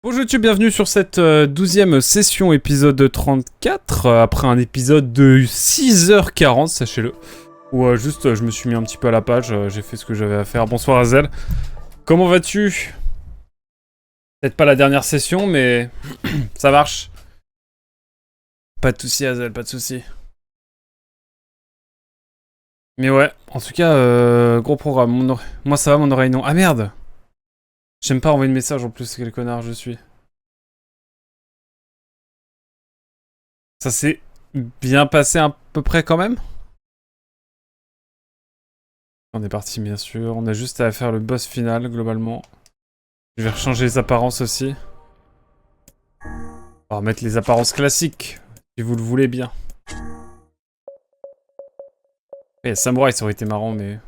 Bonjour YouTube, bienvenue sur cette 12e session, épisode 34, après un épisode de 6h40, sachez-le, où juste je me suis mis un petit peu à la page, j'ai fait ce que j'avais à faire. Bonsoir Azel, comment vas-tu? Peut-être pas la dernière session, mais ça marche. Pas de soucis Azel, pas de soucis. Mais ouais, en tout cas, gros programme, moi ça va, mon oreille non. Ah merde! J'aime pas envoyer de message en plus, quel connard je suis. Ça s'est bien passé à peu près quand même? On est parti bien sûr, on a juste à faire le boss final globalement. Je vais rechanger les apparences aussi. On va remettre les apparences classiques, si vous le voulez bien. Et samouraï ça aurait été marrant mais...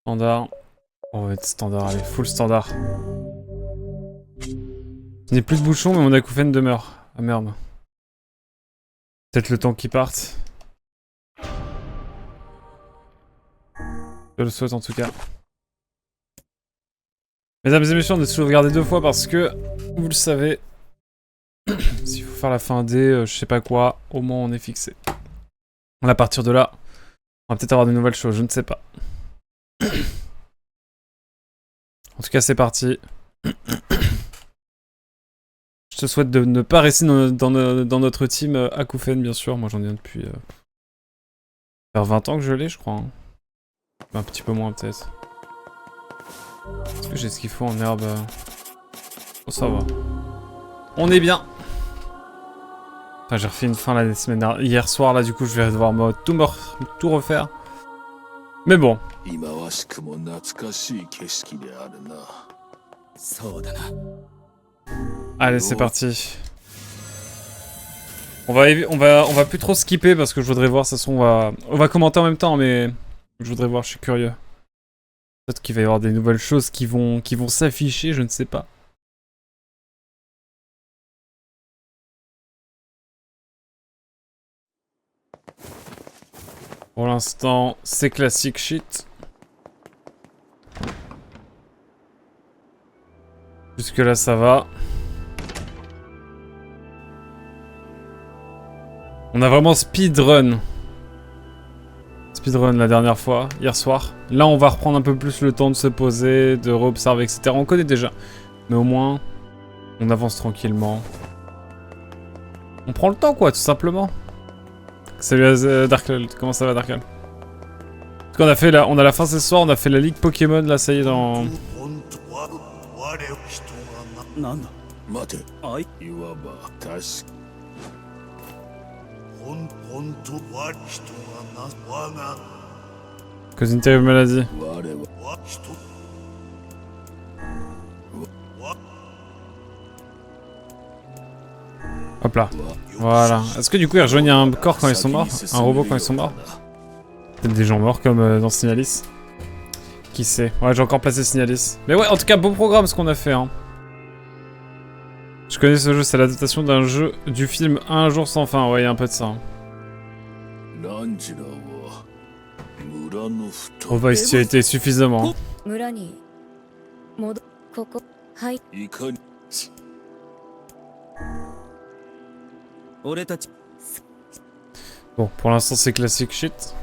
Standard. On va mettre standard, allez, full standard. Je n'ai plus de bouchon mais mon acouphène demeure. Ah merde. Peut-être le temps qu'il parte. Je le souhaite en tout cas. Mesdames et messieurs, on est sauvegardé 2 fois parce que, vous le savez, s'il faut faire la fin des je sais pas quoi, au moins on est fixé. À partir de là, on va peut-être avoir de nouvelles choses, je ne sais pas. En tout cas, c'est parti. Je te souhaite de ne pas rester dans notre team acouphène, bien sûr. Moi, j'en ai un depuis... vers 20 ans que je l'ai, je crois. Hein. Un petit peu moins, peut-être. Est-ce que j'ai ce qu'il faut en herbe? Oh, ça va. On est bien. Enfin, j'ai refait une fin la semaine dernière. Hier soir, là, du coup, je vais devoir tout refaire. Mais bon. Allez, c'est parti. On va plus trop skipper parce que je voudrais voir, de toute façon, on va commenter en même temps, mais je voudrais voir, je suis curieux. Peut-être qu'il va y avoir des nouvelles choses qui vont s'afficher, je ne sais pas. Pour l'instant, c'est classique shit. Jusque là, ça va. On a vraiment speedrun. Speedrun la dernière fois, hier soir. Là, on va reprendre un peu plus le temps de se poser, de réobserver, etc. On connaît déjà. Mais au moins, on avance tranquillement. On prend le temps, quoi, tout simplement. Salut Darkle, comment ça va Darkle? En tout cas, on a la fin ce soir, on a fait la ligue Pokémon, là, ça y est, dans... Cause une terrible maladie. Hop là. Voilà. Est-ce que du coup ils rejoignent un corps quand ils sont morts? Un robot quand ils sont morts? Peut-être des gens morts comme dans Signalis. Qui sait? Ouais, j'ai encore placé Signalis. Mais ouais, en tout cas, beau programme ce qu'on a fait. Hein. Je connais ce jeu, c'est l'adaptation d'un jeu du film Un jour sans fin. Ouais, il y a un peu de ça. Hein. Oh bah, ici a été suffisamment. Bon, pour l'instant c'est classique shit.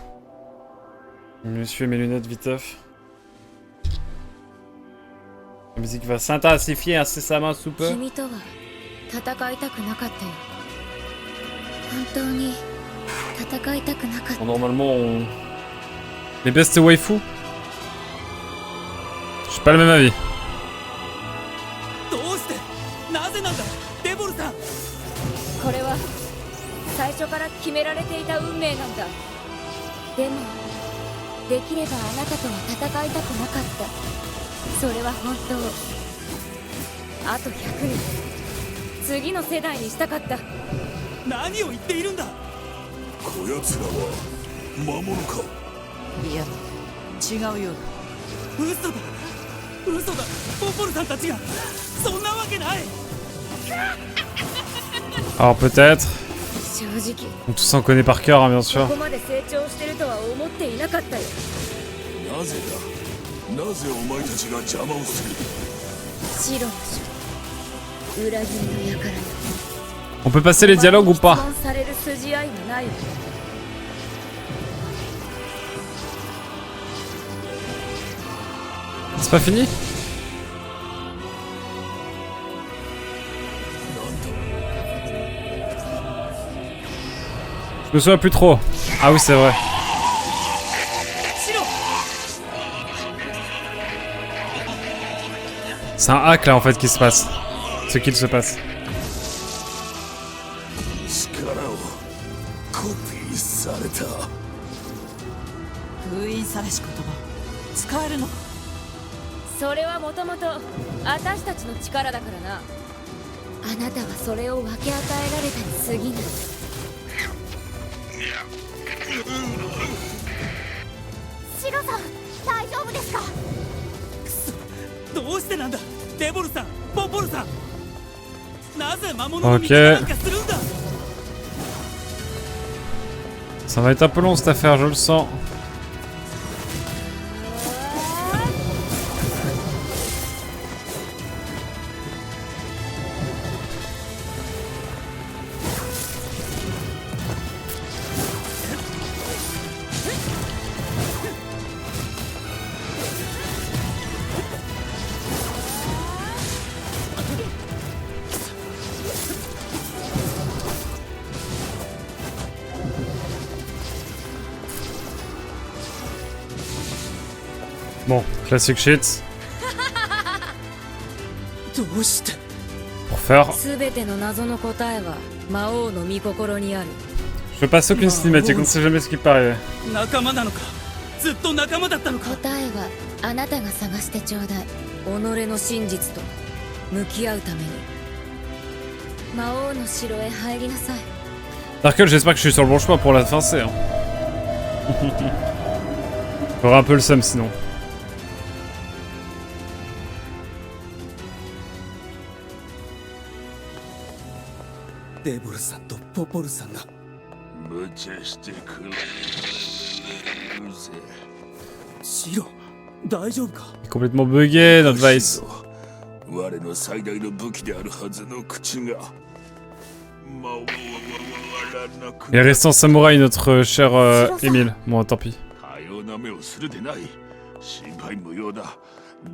Je me suis mes lunettes viteuf. La musique va s'intensifier incessamment sous peu. Bon, normalement on... Les best waifus. Je suis pas le même avis. Alors peut-être... 正直 Tout ça on connaît par cœur, hein, bien sûr. ここまで成長してるとは思っていなかったよ。なぜだ、なぜお前たちが邪魔をする。白の書裏切りの輩よ。 On peut passer les dialogues ou 質 pas? 問される筋合いはないわ。 C'est pas fini? Je me souviens plus trop. Ah oui, c'est vrai. C'est un hack là en fait qui se passe. Ce qu'il se passe. 力をコピーされた。封印されし言葉使えるのか。それはもともと私たちの力だからな。あなたはそれを分け与えられたに過ぎない。シロさん、大丈夫ですか。どうしてなんだ、デボルさん、ポポルさん。なぜ魔物の道 Ok. なんかするんだ。 Ça va être un peu long cette affaire, je le sens. Bon, classic shit. どうして。 Pour faire. すべての謎の答えは魔王の御心にある。 Je passe aucune cinématique, on ne sait jamais ce qui paraît. 仲間なのか、ずっと仲間だったのか。答えはあなたが探してちょうだい。己の真実と向き合うために魔王の城へ入りなさい。 Darkel, j'espère que je suis sur le bon chemin pour la fin C. Hein. J'aurai un peu le seum sinon. デボルさんとポポルさんが。無茶してくれるぜ。シロ、大丈夫か。 Complètement bugué, notre Vice. 我の最大の武器であるはずの口が。Il est resté en samouraï, notre cher Émile. Bon, tant pis. 多様な目をするでない。心配無用だ。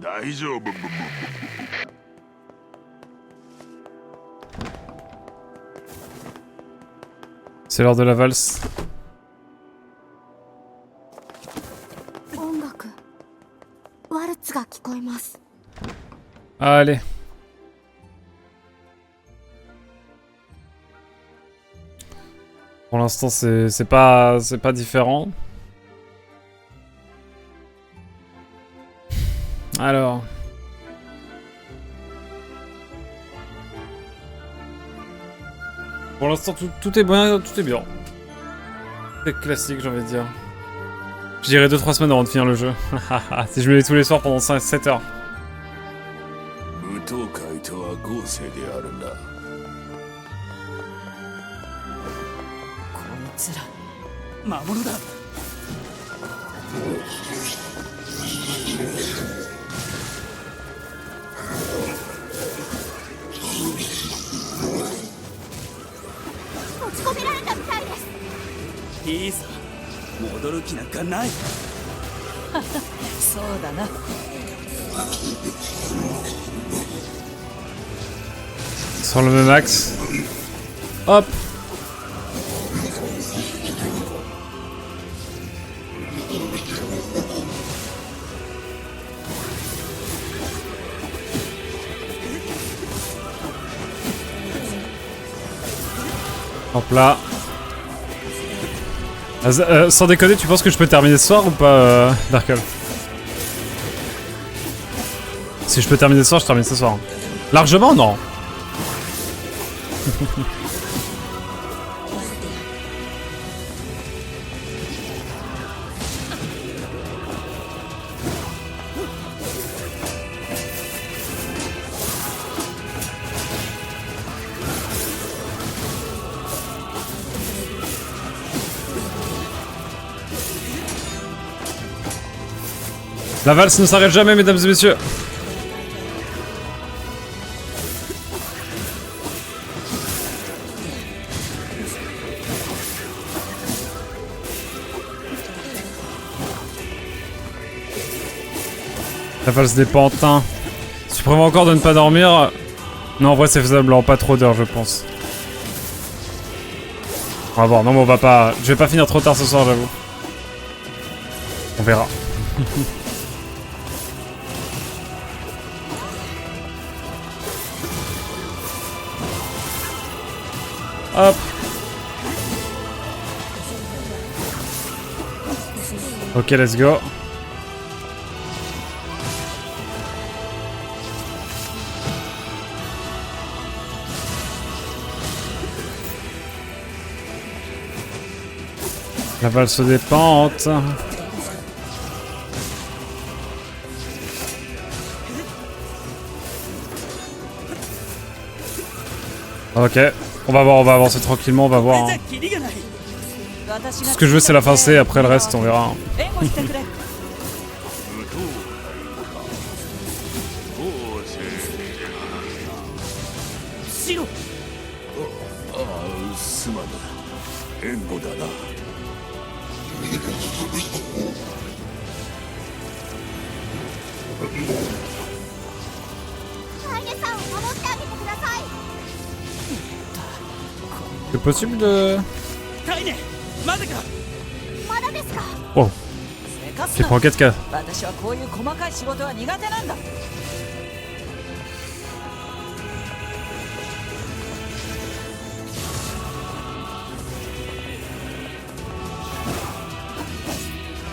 大丈夫。 C'est l'heure de la valse. 音楽、ワルツが聞こえます。 Allez. Pour l'instant, c'est pas différent. Alors. Pour l'instant, tout est bien, tout est bien. C'est classique, j'ai envie de dire. Je dirais 2-3 semaines avant de finir le jeu. Si je me mets tous les soirs pendant 7 heures. 無党会とは合成であるな。こいつら魔物だ。閉じ込められたみたいです。いいさ、戻る気なんかない。そうだな。 Sur le même axe. Hop. Hop là. Sans déconner, tu penses que je peux terminer ce soir ou pas, Darkel? Si je peux terminer ce soir, je termine ce soir. Largement, non. La valse ne s'arrête jamais, mesdames et messieurs. La valse des pantins. Si tu prévois encore de ne pas dormir... Non, en vrai, c'est faisable en pas trop d'heures, je pense. On va voir. Non, mais on va pas... Je vais pas finir trop tard ce soir, j'avoue. On verra. Hop. Ok, let's go. La valse des pentes. Ok, on va voir, on va avancer tranquillement, on va voir. Hein. Ce que je veux c'est la fin C, après le reste on verra. Hein. すまぬ援護だな。C'est possible de... タイネまだか。まだですか。 Oh, j'ai pris en 4K. 私はこういう細かい仕事は苦手なんだ。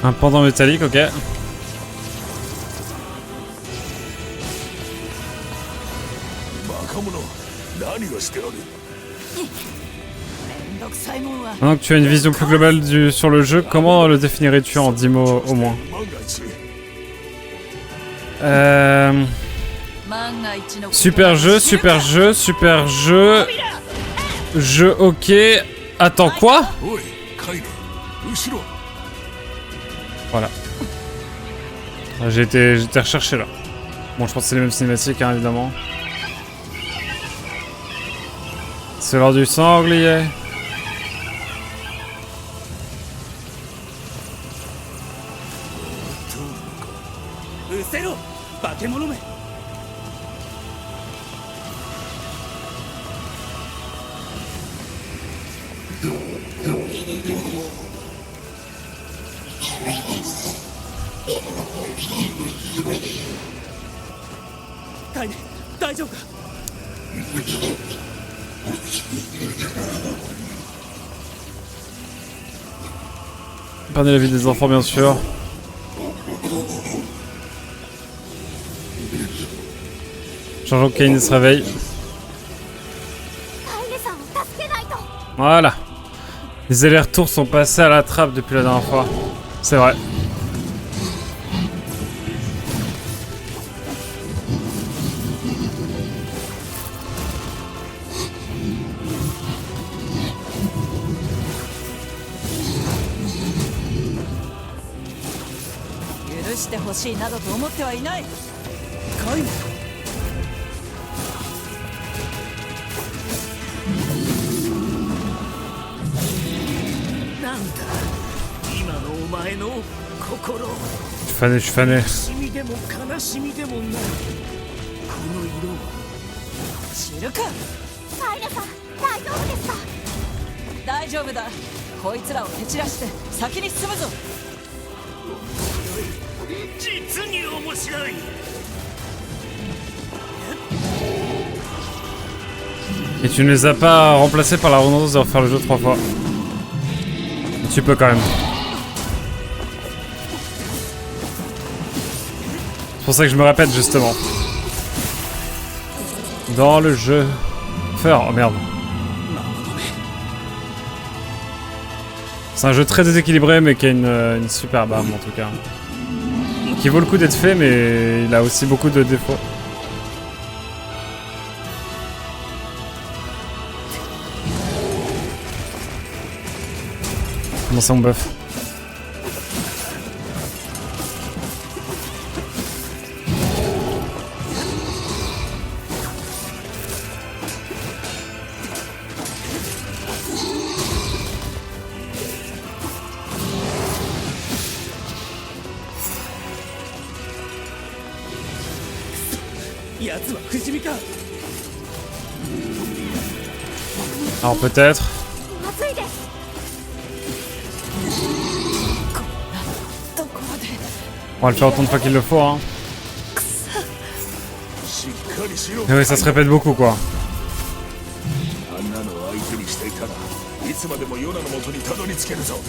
Un pendant métallique, ok. 若者、何をしておる。 めんどくさいもんは。 Maintenant que tu as une vision plus globale sur le jeu, comment le définirais-tu en 10 mots au moins? 万が一の Super jeu, super jeu, super jeu. Jeu ok. Attends, quoi? おい、カイネ、後ろ。 Voilà. J'ai été recherché là. Bon, je pense que c'est les mêmes cinématiques, hein, évidemment. C'est l'heure du sanglier. Usero, 化け物め。 タイネ、大丈夫か。 Prenez la vie des enfants, bien sûr. Changeons que Kane se réveille. Voilà. Les allers-retours sont passés à la trappe depuis la dernière fois. C'est vrai. Je suis fané. 知るか。タイネさん、大丈夫ですか。大丈夫だ。こいつらを蹴散らして先に進むぞ。実に面白い。 Et tu ne les as pas remplacés par la redondance de refaire le jeu 3 fois. Tu peux quand même. C'est pour ça que je me répète justement. Dans le jeu. Faire. Oh merde. C'est un jeu très déséquilibré mais qui a une superbe arme en tout cas. Qui vaut le coup d'être fait mais il a aussi beaucoup de défauts. Comment ça on buff? 奴は不死身か。 Alors peut-être. まずいです。どこまで On va le faire autant de fois qu'il le faut, hein. しっかりしろ。 Mais oui, ça se répète beaucoup, quoi. あんなのを相手にしていたらいつまでもヨナの元にたどり着けるぞ。こ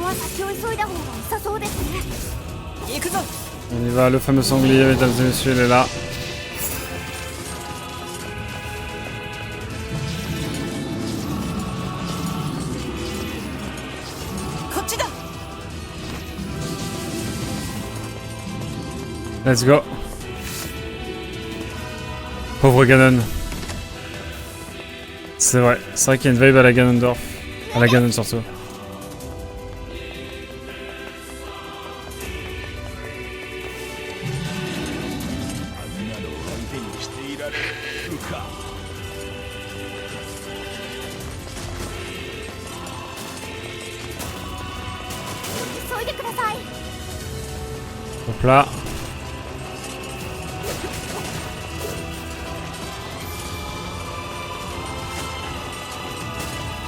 こは先を急いだ方が良さそうですね。行くぞ。 On y va, le fameux sanglier, mesdames et messieurs, il est là. こっちだ。 Let's go. Pauvre Ganon. C'est vrai qu'il y a une vibe à la Ganondorf. À la Ganon surtout. あんなのを相手にしていられるか。急いでください。 Hop là.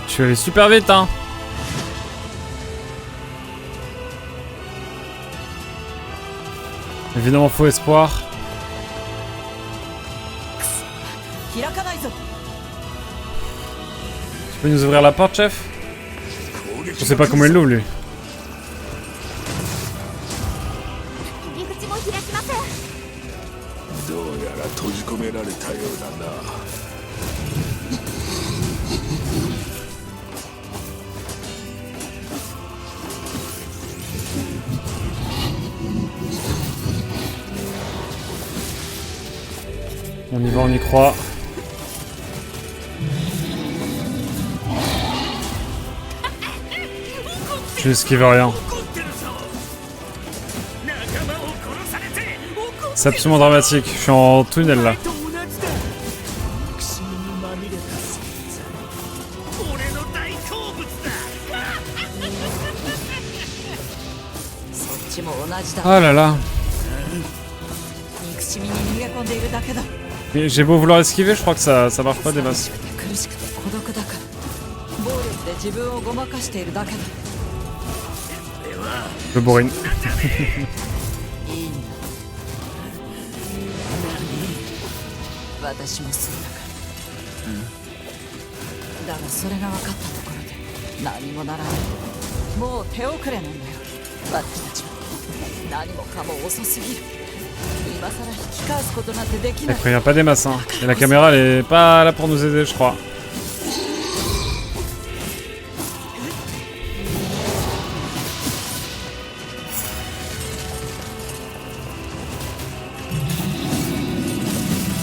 Je suis allé super vite, hein. Évidemment, faux espoir. 開かないぞ。 Tu peux nous ouvrir la porte, chef? Je sais pas comment il l'ouvre, lui. 入り口も開きません。どうやら閉じ込められたようだな。 On y va, on y croit. J'esquive rien. C'est absolument dramatique. Je suis en tunnel là. と同じだ。憎しみにまみれたそいつ。俺の大好物だ。そっちも同じだ。 Ah là là. 憎しみに逃げ込んでいるだけだ。 Mais j'ai beau vouloir esquiver, je crois que ça marche pas des masses. 苦しくて孤独だから暴力で自分をごまかしているだけだ。 Le bourrine. いいんだ。私もそうだから。だがそれが分かったところで何もならない。もう手遅れなんだよ。私たちは何もかも遅すぎる。今さら引き返すことなんてできな Elle い。 prévient pas des masses, hein. Et la caméra, elle est pas là pour nous aider, je crois.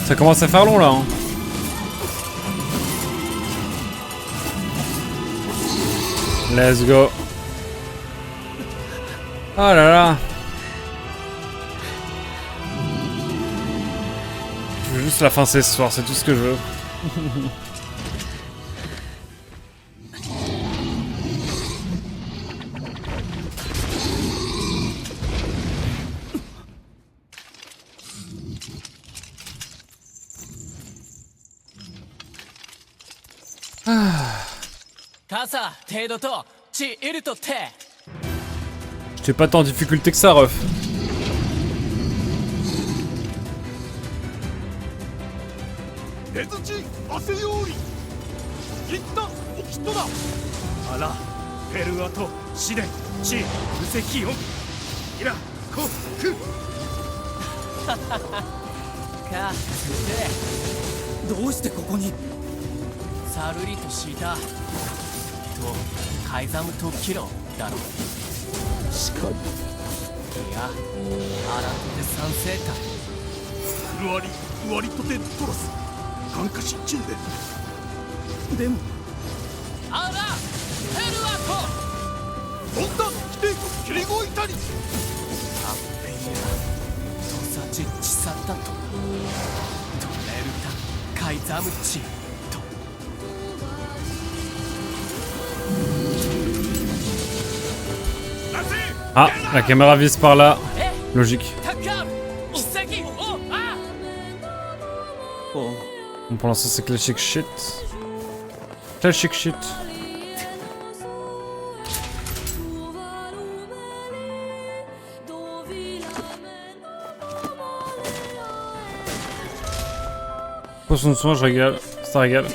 Ça commence à faire long là, hein. Let's go. Oh là là. Je veux juste la fin ce soir, c'est tout ce que je veux. J'étais pas tant en difficulté que ça, ref. 出土汗ようり一旦おきっとだ。あら、ペルアと試練、地、無石音、イラ、コ、ク。か、どうしてここに？サルリとシータとカイザムとキロだろう。しかにいや、アラトテ三世隊。フルアリワリトテトロスカンカシチンデでもあら、ペルアとオンダキテキリゴイタリアッペイラトサチチサタとトレルタカイザムチと Ah, la caméra vise par là. Logique. タッカー奇跡をあ Donc pour l'instant c'est classic shit. Classic shit. Poisson de soin, je régale. Ça régale.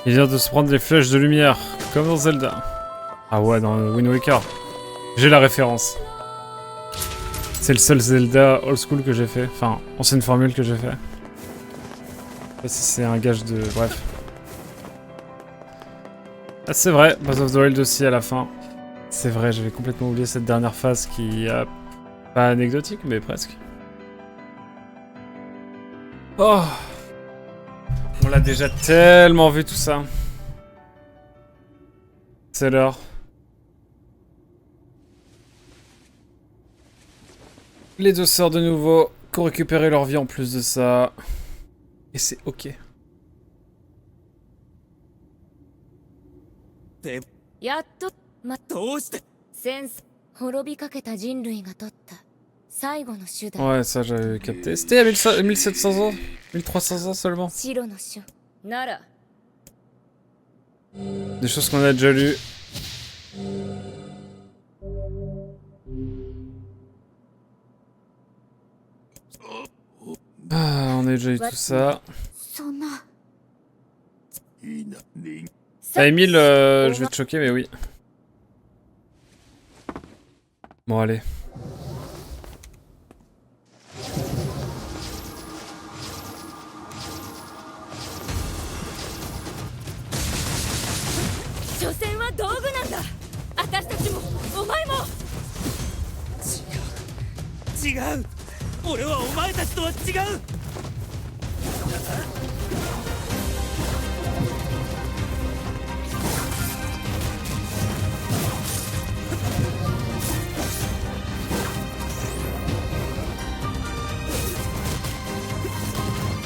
Il vient de se prendre des flèches de lumière, comme dans Zelda. Ah ouais, dans Wind Waker. J'ai la référence. C'est le seul Zelda old school que j'ai fait. Enfin, ancienne formule que j'ai fait. Je sais pas si c'est un gage de... Bref. Ah c'est vrai, Breath of the Wild aussi à la fin. C'est vrai, j'avais complètement oublié cette dernière phase qui... pas anecdotique, mais presque. Oh! On l'a déjà tellement vu tout ça. C'est l'heure. Les deux sœurs de nouveau, qui ont récupéré leur vie en plus de ça. Et c'est ok. やっとどうして戦争滅びかけた人類が取った最後の手段 Ouais, ça j'avais capté. C'était à 1700 ans 1300 ans seulement. 白の書なら Des choses qu'on a déjà lues. Ah, on a déjà eu tout ça. そんな Ah, Emile, je vais te choquer, mais oui. Bon, allez.違う俺はお前たちとは違う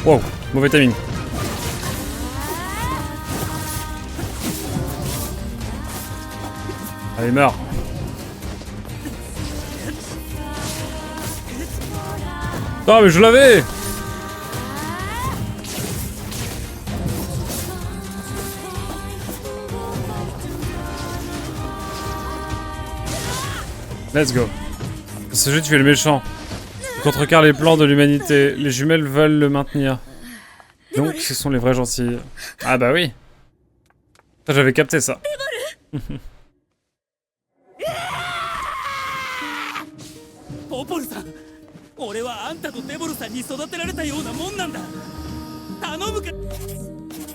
Wow, mauvais timing. Allez, meurs. Non, mais je l'avais! Let's go. Ce jeu, tu fais le méchant. Tu contrecarres les plans de l'humanité. Les jumelles veulent le maintenir. Donc, ce sont les vrais gentils. Ah bah oui. Ça, j'avais capté ça. Popolさん俺はあんたとデボルさんに育てられたようなもんなんだ頼むか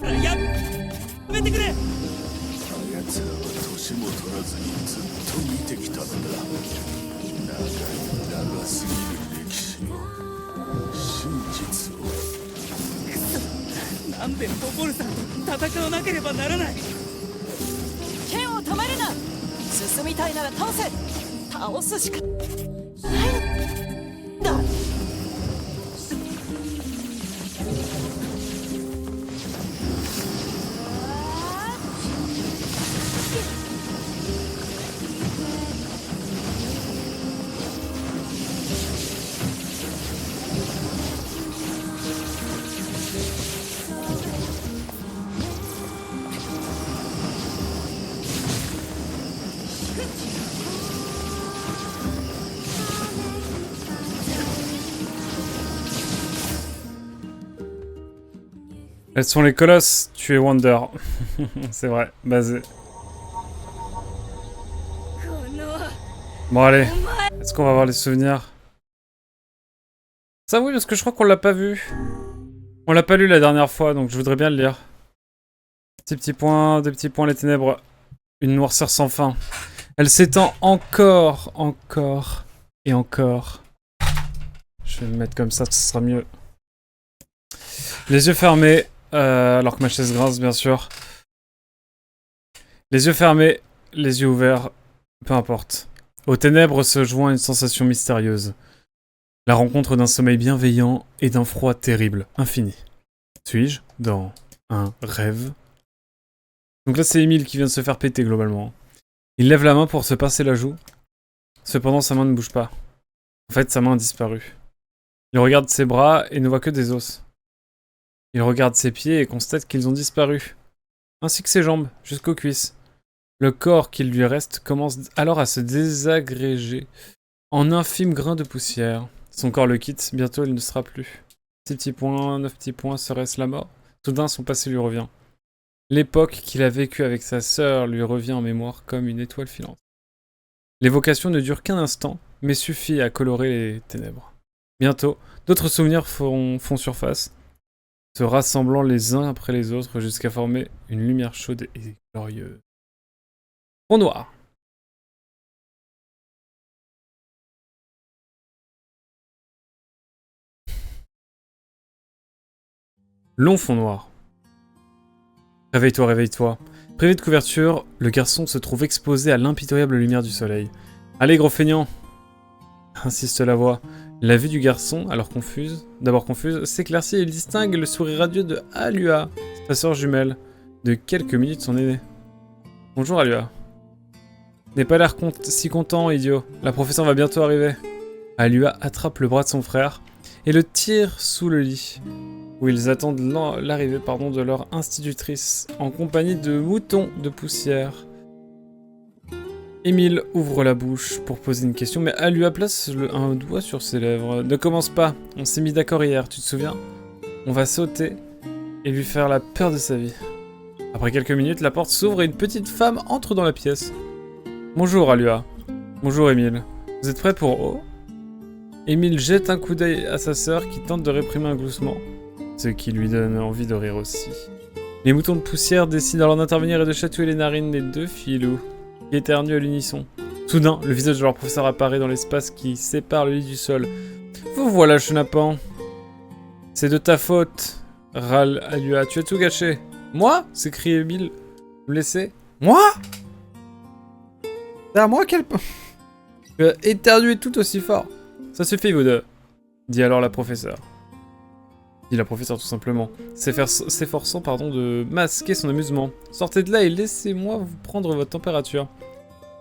らやめてくれ奴らは年も取らずにずっと見てきたのだ長すぎる歴史の真実をなんでポポルさんと戦わなければならない剣を止めるな進みたいなら倒せ倒すしかないだElles sont les colosses, tu es Wonder. C'est vrai, basé. Bon allez, est-ce qu'on va voir les souvenirs? Ça oui, parce que je crois qu'on l'a pas vu. On l'a pas lu la dernière fois, donc je voudrais bien le lire. Des petits points, les ténèbres. Une noirceur sans fin. Elle s'étend encore, encore et encore. Je vais me mettre comme ça, ce sera mieux. Les yeux fermés, alors que ma chaise grince, bien sûr. Les yeux fermés, les yeux ouverts, peu importe. Aux ténèbres se joint une sensation mystérieuse. La rencontre d'un sommeil bienveillant et d'un froid terrible, infini. Suis-je dans un rêve? Donc là, c'est Emile qui vient de se faire péter, globalement. Il lève la main pour se pincer la joue. Cependant, sa main ne bouge pas. En fait, sa main a disparu. Il regarde ses bras et ne voit que des os. Il regarde ses pieds et constate qu'ils ont disparu, ainsi que ses jambes, jusqu'aux cuisses. Le corps qu'il lui reste commence alors à se désagréger en infimes grains de poussière. Son corps le quitte, bientôt il ne sera plus. 6 petits points, 9 petits points, serait-ce la mort? Soudain son passé lui revient. L'époque qu'il a vécue avec sa sœur lui revient en mémoire comme une étoile filante. L'évocation ne dure qu'un instant, mais suffit à colorer les ténèbres. Bientôt, d'autres souvenirs font surface, se rassemblant les uns après les autres jusqu'à former une lumière chaude et glorieuse. Fond noir. Long fond noir. Réveille-toi, réveille-toi. Privé de couverture, le garçon se trouve exposé à l'impitoyable lumière du soleil. Allez, gros feignant, insiste la voix. La vue du garçon, d'abord confuse, s'éclaircit et il distingue le sourire radieux de Alua, sa sœur jumelle, de quelques minutes son aînée. Bonjour Alua. N'aie pas l'air si content, idiot. La professeure va bientôt arriver. Alua attrape le bras de son frère et le tire sous le lit, où ils attendent l'arrivée de leur institutrice, en compagnie de moutons de poussière. Émile ouvre la bouche pour poser une question, mais Alua place un doigt sur ses lèvres. Ne commence pas, on s'est mis d'accord hier, tu te souviens? On va sauter et lui faire la peur de sa vie. Après quelques minutes, la porte s'ouvre et une petite femme entre dans la pièce. Bonjour Alua. Bonjour Émile. Vous êtes prêts pour O? Émile jette un coup d'œil à sa sœur qui tente de réprimer un gloussement, ce qui lui donne envie de rire aussi. Les moutons de poussière décident alors d'intervenir et de chatouiller les narines des deux filous, qui éternuent à l'unisson. Soudain, le visage de leur professeur apparaît dans l'espace qui sépare le lit du sol. Vous voilà, chenapan. C'est de ta faute, râle Alua. Tu as tout gâché. Moi? S'écrie Émile. Vous me laissez? Moi? C'est à moi qu'elle... Tu as éternué tout aussi fort. Ça suffit, vous deux, dit alors la professeure. Dit la professeure tout simplement, s'efforçant de masquer son amusement. Sortez de là et laissez-moi vous prendre votre température.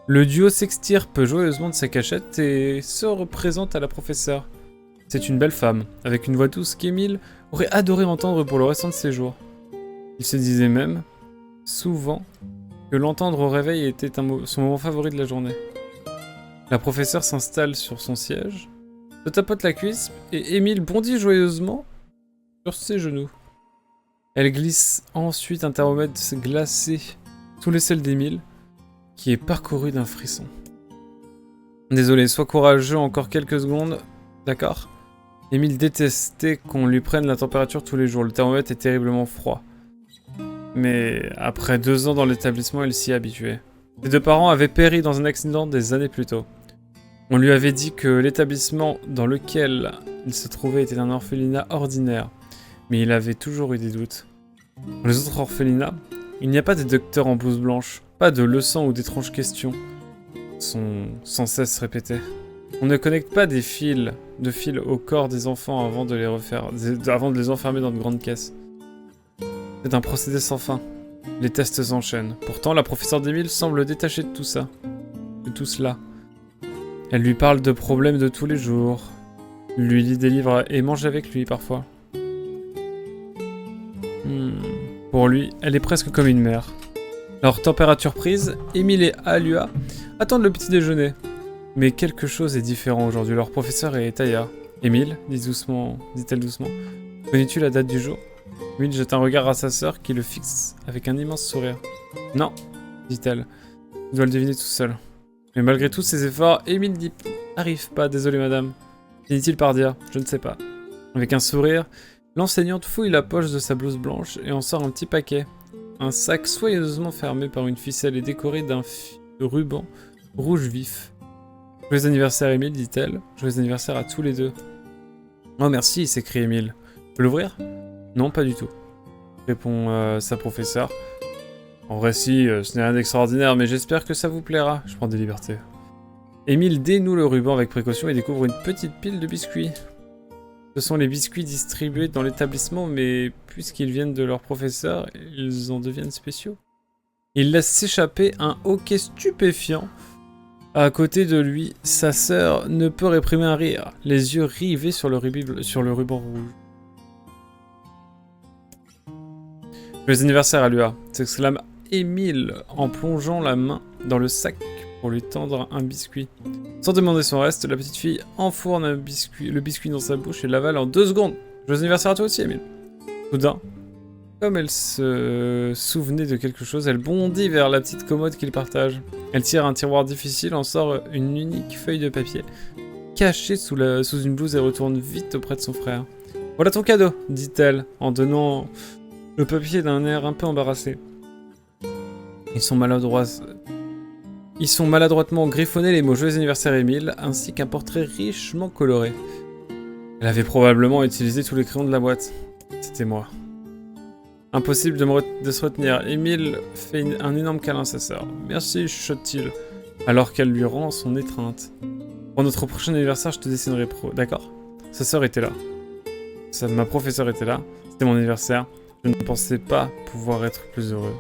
Le duo s'extirpe joyeusement de sa cachette et se représente à la professeure. C'est une belle femme, avec une voix douce qu'Émile aurait adoré entendre pour le restant de ses jours. Il se disait même, souvent, que l'entendre au réveil était son moment favori de la journée. La professeure s'installe sur son siège, se tapote la cuisse et Émile bondit joyeusement sur ses genoux. Elle glisse ensuite un thermomètre glacé sous l'aisselle d'Émile, qui est parcouru d'un frisson. Désolé, sois courageux encore quelques secondes, d'accord? Émile détestait qu'on lui prenne la température tous les jours, le thermomètre est terriblement froid. Mais après 2 ans dans l'établissement, il s'y habituait. Ses 2 parents avaient péri dans un accident des années plus tôt. On lui avait dit que l'établissement dans lequel il se trouvait était un orphelinat ordinaire, mais il avait toujours eu des doutes. Dans les autres orphelinats, il n'y a pas de docteurs en blouse blanche, pas de leçons ou d'étranges questions sont sans cesse répétées. On ne connecte pas des fils au corps des enfants avant de les enfermer dans de grandes caisses. C'est un procédé sans fin. Les tests s'enchaînent. Pourtant, la professeure d'Émile semble détachée de tout ça, de tout cela. Elle lui parle de problèmes de tous les jours, lui lit des livres et mange avec lui parfois. Pour lui, elle est presque comme une mère. Leur température prise, Émile et Alua attendent le petit déjeuner. Mais quelque chose est différent aujourd'hui, leur professeur est Taya. Émile, dit-elle doucement, connais-tu la date du jour? Émile jette un regard à sa sœur qui le fixe avec un immense sourire. Non, dit-elle, je dois le deviner tout seul. Mais malgré tous ses efforts, Émile dit « Arrive pas, désolé madame ». Finit-il par dire « Je ne sais pas ». Avec un sourire, l'enseignante fouille la poche de sa blouse blanche et en sort un petit paquet. Un sac soigneusement fermé par une ficelle et décoré d'un ruban rouge vif. « Joyeux anniversaire Émile », dit-elle. « Joyeux anniversaire à tous les deux ». « Oh merci », s'écrie Émile. « Peux l'ouvrir ?»« Non, pas du tout », répond sa professeure. En vrai si, ce n'est rien d'extraordinaire, mais j'espère que ça vous plaira. Je prends des libertés. Émile dénoue le ruban avec précaution et découvre une petite pile de biscuits. Ce sont les biscuits distribués dans l'établissement, mais puisqu'ils viennent de leur professeur, ils en deviennent spéciaux. Il laisse s'échapper un hoquet stupéfiant. À côté de lui, sa sœur ne peut réprimer un rire, les yeux rivés sur le ruban rouge. Joyeux anniversaire à Lua, s'exclame Émile en plongeant la main dans le sac pour lui tendre un biscuit. Sans demander son reste, la petite fille enfourne le biscuit dans sa bouche et l'avale en 2 secondes. Joyeux anniversaire à toi aussi, Émile. Soudain, comme elle se souvenait de quelque chose, elle bondit vers la petite commode qu'ils partagent. Elle tire un tiroir difficile, en sort une unique feuille de papier, cachée sous une blouse et retourne vite auprès de son frère. « Voilà ton cadeau », dit-elle, en donnant le papier d'un air un peu embarrassé. Ils sont maladroitement griffonnés les mots « Joyeux anniversaire Émile » ainsi qu'un portrait richement coloré. Elle avait probablement utilisé tous les crayons de la boîte. C'était moi. Impossible de se retenir. Émile fait un énorme câlin à sa sœur. « Merci », chuchote-t-il, alors qu'elle lui rend son étreinte. « Pour notre prochain anniversaire, je te dessinerai pro. » D'accord. Sa sœur était là. Ma professeure était là. C'était mon anniversaire. Je ne pensais pas pouvoir être plus heureux.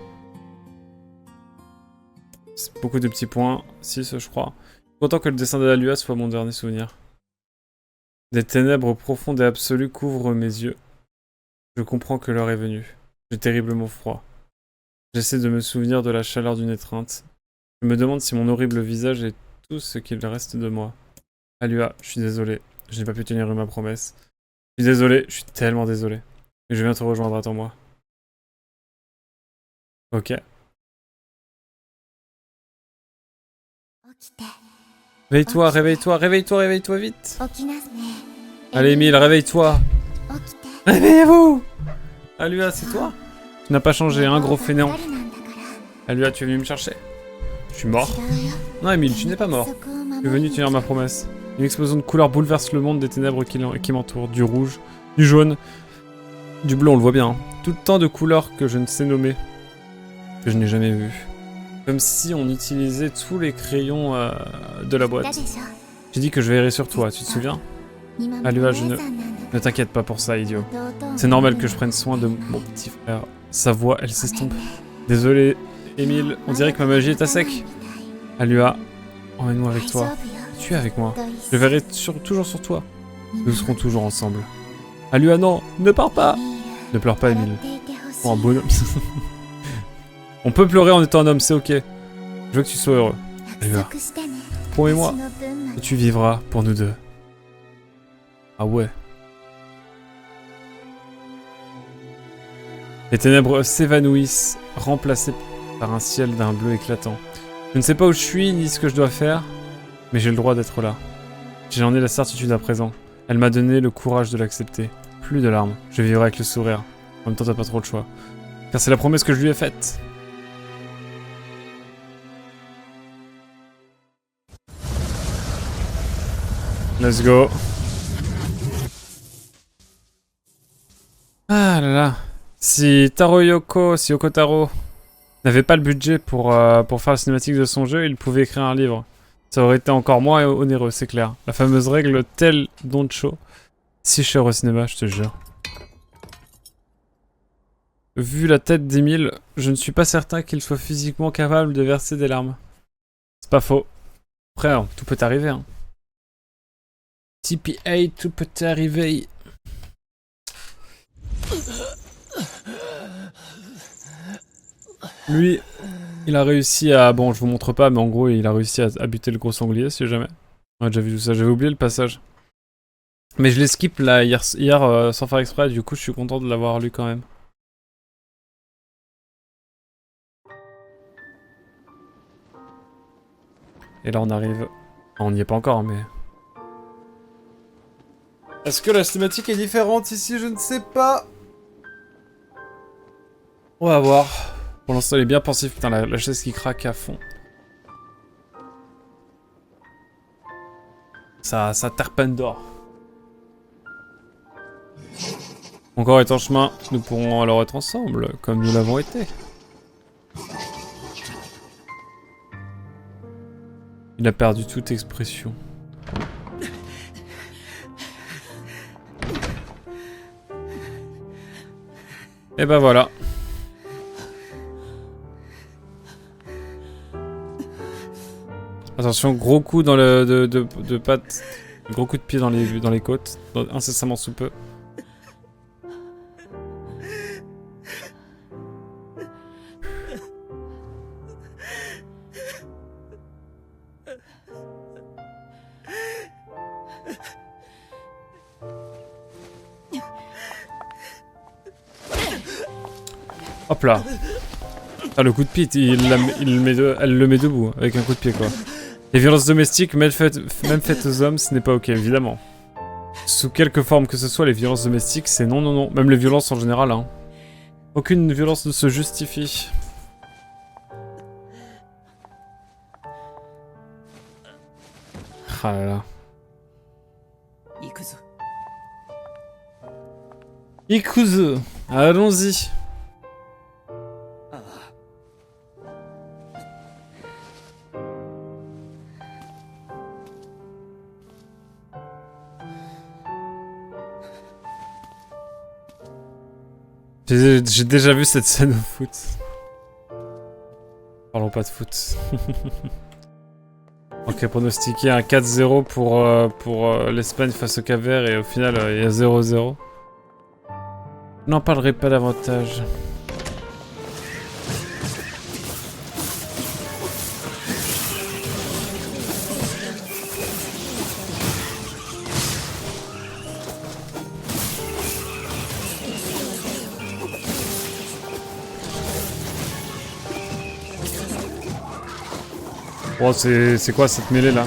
C'est beaucoup de petits points. 6, je crois. Je suis content que le dessin de la Lua soit mon dernier souvenir. Des ténèbres profondes et absolues couvrent mes yeux. Je comprends que l'heure est venue. J'ai terriblement froid. J'essaie de me souvenir de la chaleur d'une étreinte. Je me demande si mon horrible visage est tout ce qu'il reste de moi. Alua, je suis désolé. Je n'ai pas pu tenir ma promesse. Je suis désolé, je suis tellement désolé. Et je viens te rejoindre, attends-moi. Ok. Réveille-toi, réveille-toi, réveille-toi, réveille-toi vite. Allez, Émile, réveille-toi. Réveillez-vous. Alua, c'est toi? Tu n'as pas changé, hein, gros fainéant. Alua, tu es venu me chercher? Je suis mort. Non, Émile, tu n'es pas mort. Tu es venu tenir ma promesse. Une explosion de couleurs bouleverse le monde des ténèbres qui m'entourent. Du rouge, du jaune, du bleu, on le voit bien. Hein. Tout tant de couleurs que je ne sais nommer. Que je n'ai jamais vues. Comme si on utilisait tous les crayons de la boîte. J'ai dit que je veillerais sur toi, tu te souviens? Alua, ne t'inquiète pas pour ça, idiot. C'est normal que je prenne soin de mon petit frère. Sa voix, elle s'estompe. Désolé, Émile, on dirait que ma magie est à sec. Alua, emmène-moi avec toi. Tu es avec moi. Je verrai toujours sur toi. Nous serons toujours ensemble. Alua, non, ne pars pas. Ne pleure pas, Émile. Oh, un bonhomme. On peut pleurer en étant un homme, c'est ok. Je veux que tu sois heureux. Alua, promets-moi que tu vivras pour nous deux. Ah ouais. Les ténèbres s'évanouissent, remplacées par un ciel d'un bleu éclatant. Je ne sais pas où je suis, ni ce que je dois faire, mais j'ai le droit d'être là. J'en ai la certitude à présent. Elle m'a donné le courage de l'accepter. Plus de larmes, je vivrai avec le sourire. En même temps, t'as pas trop le choix. Car c'est la promesse que je lui ai faite. Let's go. Ah là là. Si Yoko Taro n'avait pas le budget pour faire la cinématique de son jeu, il pouvait écrire un livre. Ça aurait été encore moins onéreux, c'est clair. La fameuse règle telle Doncho. Si cher au cinéma, je te jure. Vu la tête d'Émile, je ne suis pas certain qu'il soit physiquement capable de verser des larmes. C'est pas faux. Après, tout peut arriver. Hein. TPA, tout peut arriver. Lui, il a réussi à... Bon, je vous montre pas, mais en gros, il a réussi à buter le gros sanglier, si jamais. On a déjà vu tout ça, j'avais oublié le passage. Mais je l'ai skip là, hier sans faire exprès, du coup, je suis content de l'avoir lu quand même. Et là, on arrive... On n'y est pas encore, mais... Est-ce que la cinématique est différente ici? Je ne sais pas. On va voir. Pour l'instant, il est bien pensif. Putain, la chaise qui craque à fond. Ça terpène d'or. Encore est en chemin. Nous pourrons alors être ensemble, comme nous l'avons été. Il a perdu toute expression. Et bah voilà. Attention, gros coup dans le de patte, gros coup de pied dans les côtes, incessamment sous peu. Hop là. Ah, le coup de pied, elle le met debout, avec un coup de pied, quoi. Les violences domestiques, même faites aux hommes, ce n'est pas ok, évidemment. Sous quelque forme que ce soit, les violences domestiques, c'est non, non, non. Même les violences en général, hein. Aucune violence ne se justifie. Ah là là. Ikuzu. Allons-y. J'ai déjà vu cette scène au foot. Parlons pas de foot. Ok, pronostiqué un 4-0 pour l'Espagne face au Cap-Vert et au final il y a 0-0. N'en parlerai pas davantage. Oh, c'est quoi cette mêlée là?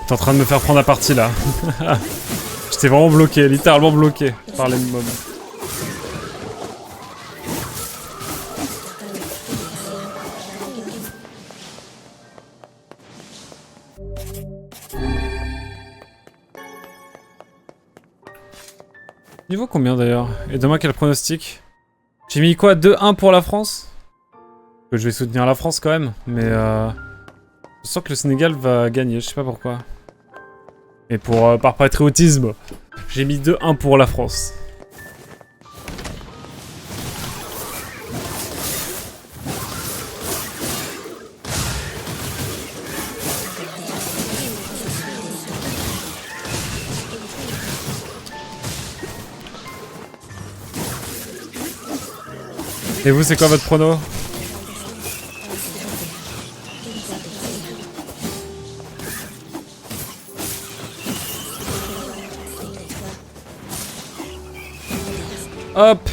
T'es en train de me faire prendre la partie là. J'étais vraiment bloqué, littéralement bloqué par les mobs. Niveau combien d'ailleurs? Et demain quel pronostic? J'ai mis quoi? 2-1 pour la France? Je vais soutenir la France quand même, mais je sens que le Sénégal va gagner, je sais pas pourquoi. Et par patriotisme, j'ai mis 2-1 pour la France. Et vous, c'est quoi votre prono? Hop.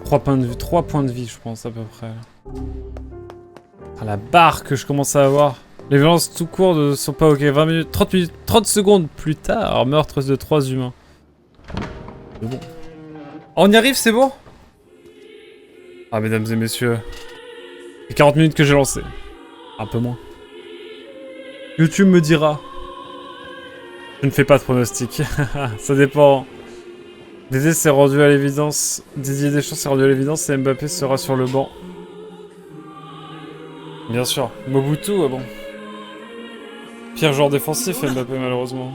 3 points de vie, je pense, à peu près. Ah, la barre que je commence à avoir. Les violences tout court ne sont pas ok. 20 minutes, 30 secondes plus tard, meurtre de 3 humains. C'est bon. On y arrive, c'est bon? Ah, mesdames et messieurs. C'est 40 minutes que j'ai lancé. Un peu moins. YouTube me dira. Je ne fais pas de pronostic. Ça dépend. Didier s'est rendu à l'évidence. Didier Deschamps s'est rendu à l'évidence et Mbappé sera sur le banc. Bien sûr. Mobutu, bon. Pire joueur défensif, Mbappé, malheureusement.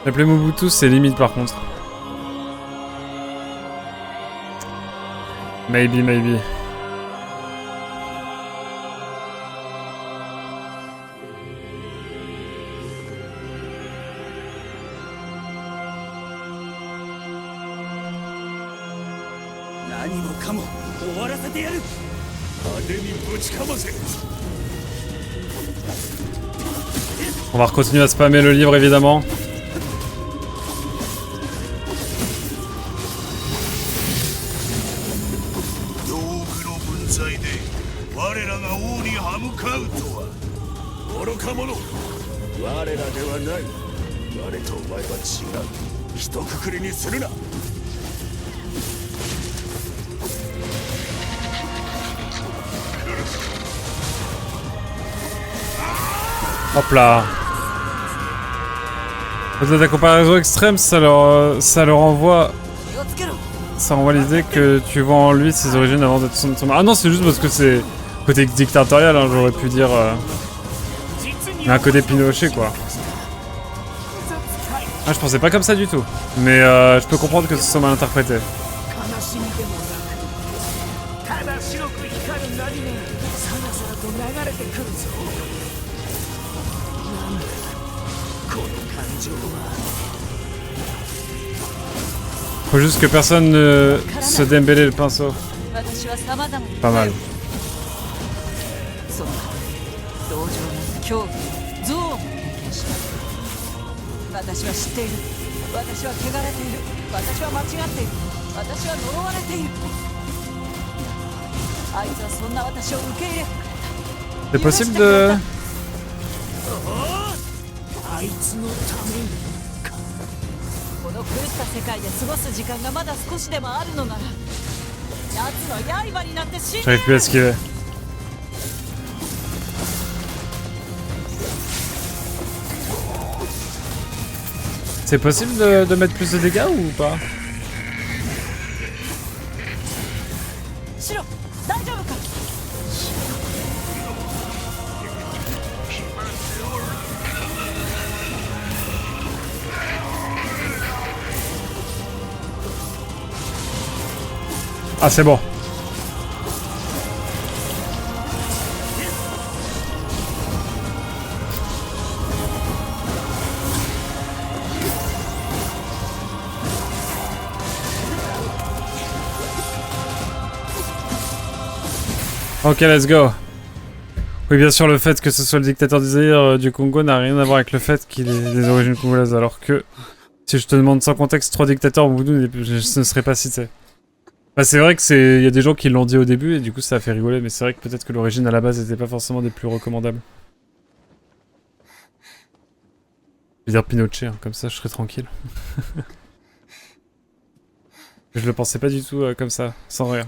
L'appeler Mobutu, c'est limite par contre. Maybe, maybe. On va continuer à spammer le livre évidemment. Hop là. Peut-être la comparaison extrême, ça leur envoie... Ça renvoie l'idée que tu vois en lui ses origines avant d'être son... Ah non, c'est juste parce que c'est côté dictatorial, hein, j'aurais pu dire... un côté Pinochet, quoi. Ah, je pensais pas comme ça du tout. Mais je peux comprendre que ce soit mal interprété. 悲しみでもなくただ白く光る波がさらさらと流れてくるぞ。なんだこの感情は。 Faut juste que personne ne se démêler le pinceau. 私は様々に Pas mal. その同情な恐怖憎悪も経験した私は知っている私は汚れている私は間違っている私は呪われているあいつはそんな私を受け入れてくれ C'est た possible de... あいつのためにこの狂った世界で過ごす時間がまだ少しでもあるのなら奴の刃になって死んで J'arrive plus à esquiver. C'est possible de mettre plus de dégâts ou pas? シロ大丈夫か Ah, c'est bon. Ok, let's go. Oui, bien sûr, le fait que ce soit le dictateur du Zaïre du Congo n'a rien à voir avec le fait qu'il ait des origines congolaises, alors que si je te demande sans contexte 3 dictateurs au bout je ne serais pas cité. Bah, c'est vrai que il y a des gens qui l'ont dit au début et du coup ça a fait rigoler, mais c'est vrai que peut-être que l'origine à la base n'était pas forcément des plus recommandables. Je vais dire Pinochet, hein, comme ça je serai tranquille. Je le pensais pas du tout comme ça, sans rire.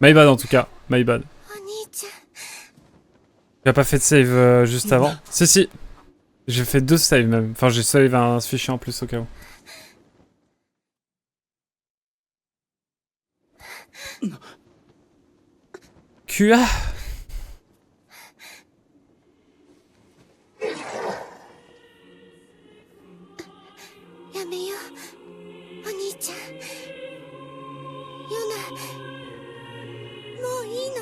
My bad en tout cas, my bad. お兄ちゃん Tu as pas fait de save juste avant? Si si. J'ai fait 2 saves même. Enfin j'ai save un fichier en plus au cas où. QA. やめようお兄ちゃんヨナもういいの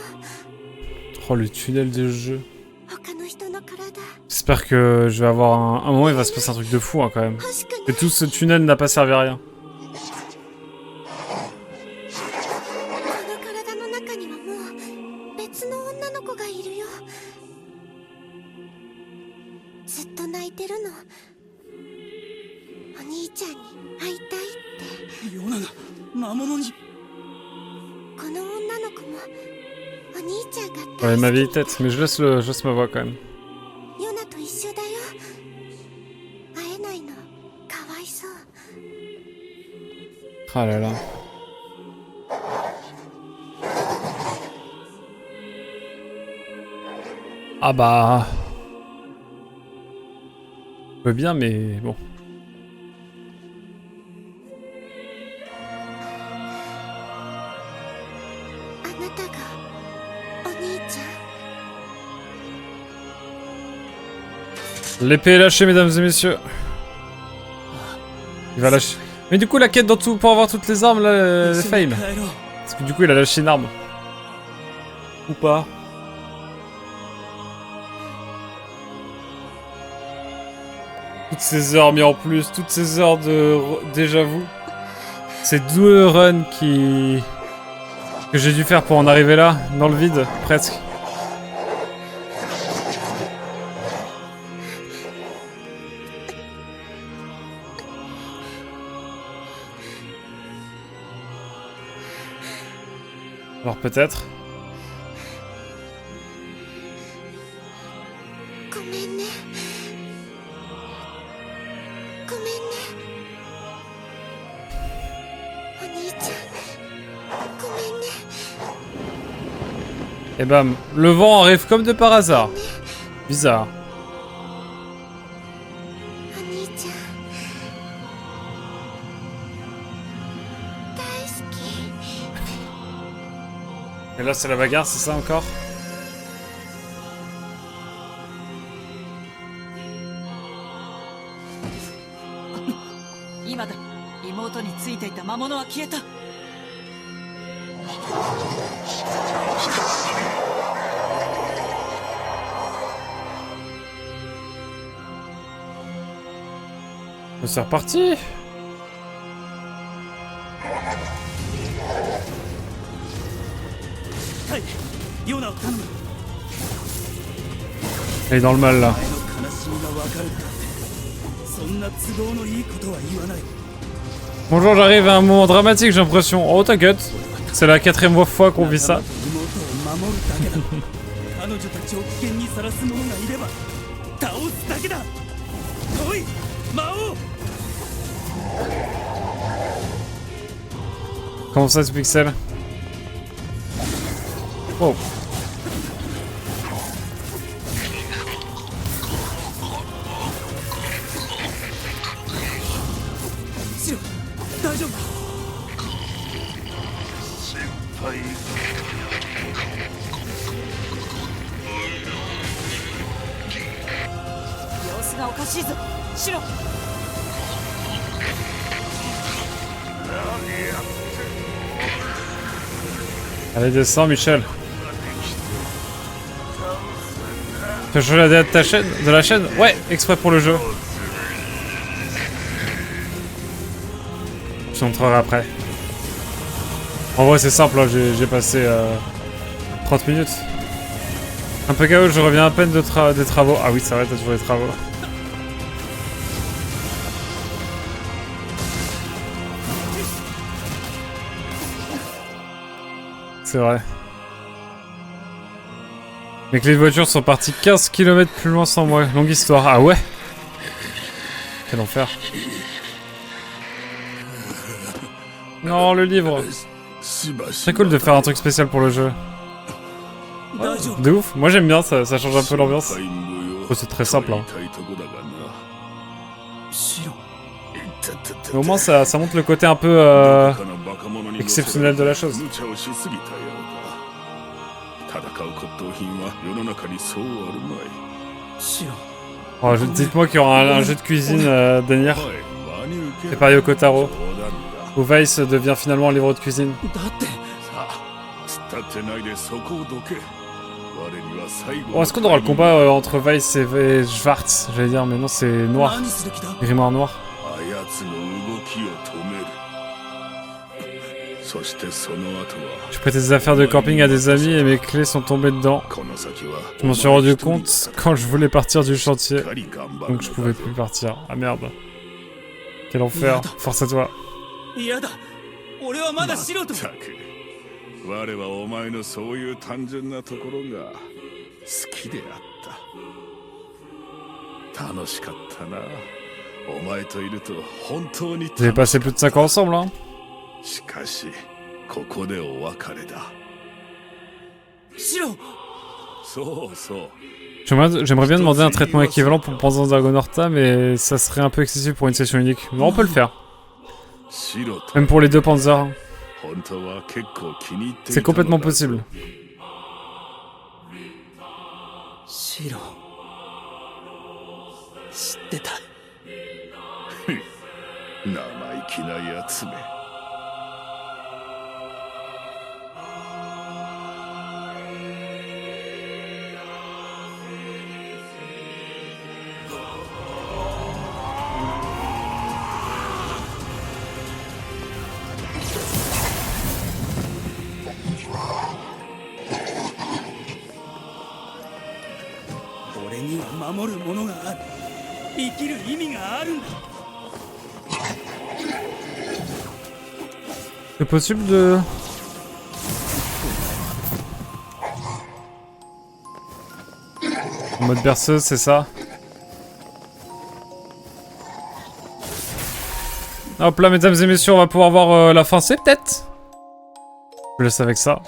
Oh le tunnel de jeu. 他の人の体 J'espère que je vais avoir un moment où il va se passer un truc de fou hein, quand même. 欲しくない Et tout ce tunnel n'a pas servi à rien. この体の中にはもう別の女の子がいるよずっと泣いてるのお兄ちゃんに会いたいってヨナが魔物にこの女の子もお兄ちゃんが Ouais, 大 ma 好 vieille き tête, mais je laisse ma voix quand même. ヨナと一緒だよ会えないのかわいそう Ah là là. Ah bah... Je veux bien, mais bon. あなたがお兄ちゃん L'épée est lâchée, mesdames et messieurs. Il va lâcher. Mais du coup, la quête dans tout pour avoir toutes les armes, là, elle fail. 帰ろう Parce que du coup, il a lâché une arme. Ou pas. Toutes ces heures mis en plus, toutes ces heures de déjà vu. Ces 2 runs que j'ai dû faire pour en arriver là, dans le vide, presque. Alors peut-être. ごめんねごめんねお兄ちゃんごめんね Et bam, le vent arrive comme de par hasard. Bizarre. お兄ちゃん大好き Et là c'est la bagarre, c'est ça encore? 妹についていた魔物は消えた。C'est reparti. Hey, ヨナを頼む。 Elle est dans le mal là. お前の悲しみが分かるからってそんな都合のいいことは言わない。 Bonjour, j'arrive à un moment dramatique, j'ai l'impression. Oh, t'inquiète. C'est la 4ème fois qu'on vit ça. 妹を守るだけだ。彼女たちを危険にさらす者がいれば倒すだけだ。来い、魔王。 Comment ça, ce pixel? Oh. Shiro, 大丈夫か？ 様子がおかしいぞ。シロ。 Allez, descends, Michel. Tu as changé la date de la chaîne? Ouais, exprès pour le jeu. Je te montrerai après. En vrai, c'est simple, hein, j'ai passé 30 minutes. Un peu chaos, je reviens à peine des travaux. Ah oui, c'est vrai, t'as toujours des travaux. C'est vrai. Mes clés de voiture sont parties 15 km plus loin sans moi. Longue histoire. Ah ouais? Quel enfer. Non, le livre. C'est cool de faire un truc spécial pour le jeu. De ouf. Moi j'aime bien, ça change un peu l'ambiance. Oh, c'est très simple. Hein. Mais au moins ça montre le côté un peu exceptionnel de la chose. Oh, dites-moi qu'il y aura un jeu de cuisine d'Anir et par Yoko Taro où Vice devient finalement un livre de cuisine. Bon, est-ce qu'on aura le combat entre Vice et Schwartz? J'allais dire, mais non, c'est noir. Grimoire noir. Je prêtais des affaires de camping à des amis et mes clés sont tombées dedans. Je m'en suis rendu compte quand je voulais partir du chantier. Donc je pouvais plus partir. Ah merde. Quel enfer. Force à toi. 俺はまだ素人。我はお前のそういう単純なところが好きであった。楽しかったな。お前といると本当に。 Vous avez passé plus de 5 ans ensemble, hein? しかしここでお別れだ。シロ。そうそう。 J'aimerais bien demander un traitement équivalent pour Panzer Dragon Horta, mais ça serait un peu excessif pour une session unique. Mais on peut le faire. Même pour les deux Panzers. C'est complètement possible. シロ。知ってた。生意気なやつめ。 俺には守るものがある。生きる意味があるんだ。 C'est possible de... En mode berceuse, c'est ça? Hop là, mesdames et messieurs, on va pouvoir voir la fin, c'est peut-être? Je laisse avec ça.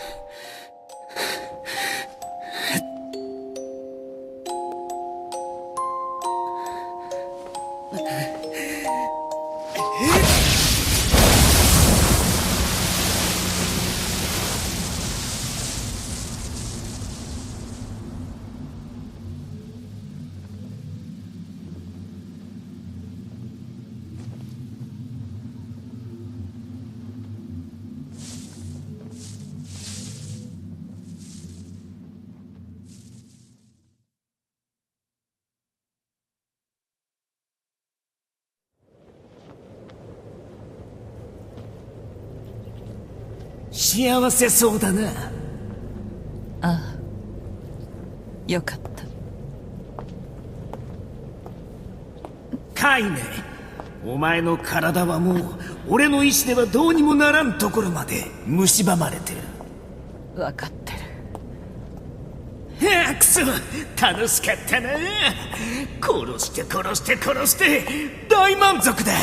幸せそうだな。よかった。カイネ、お前の体はもう俺の意志ではどうにもならんところまで蝕まれてる。分かってる。くそ、楽しかったな。殺して殺して殺して大満足だ。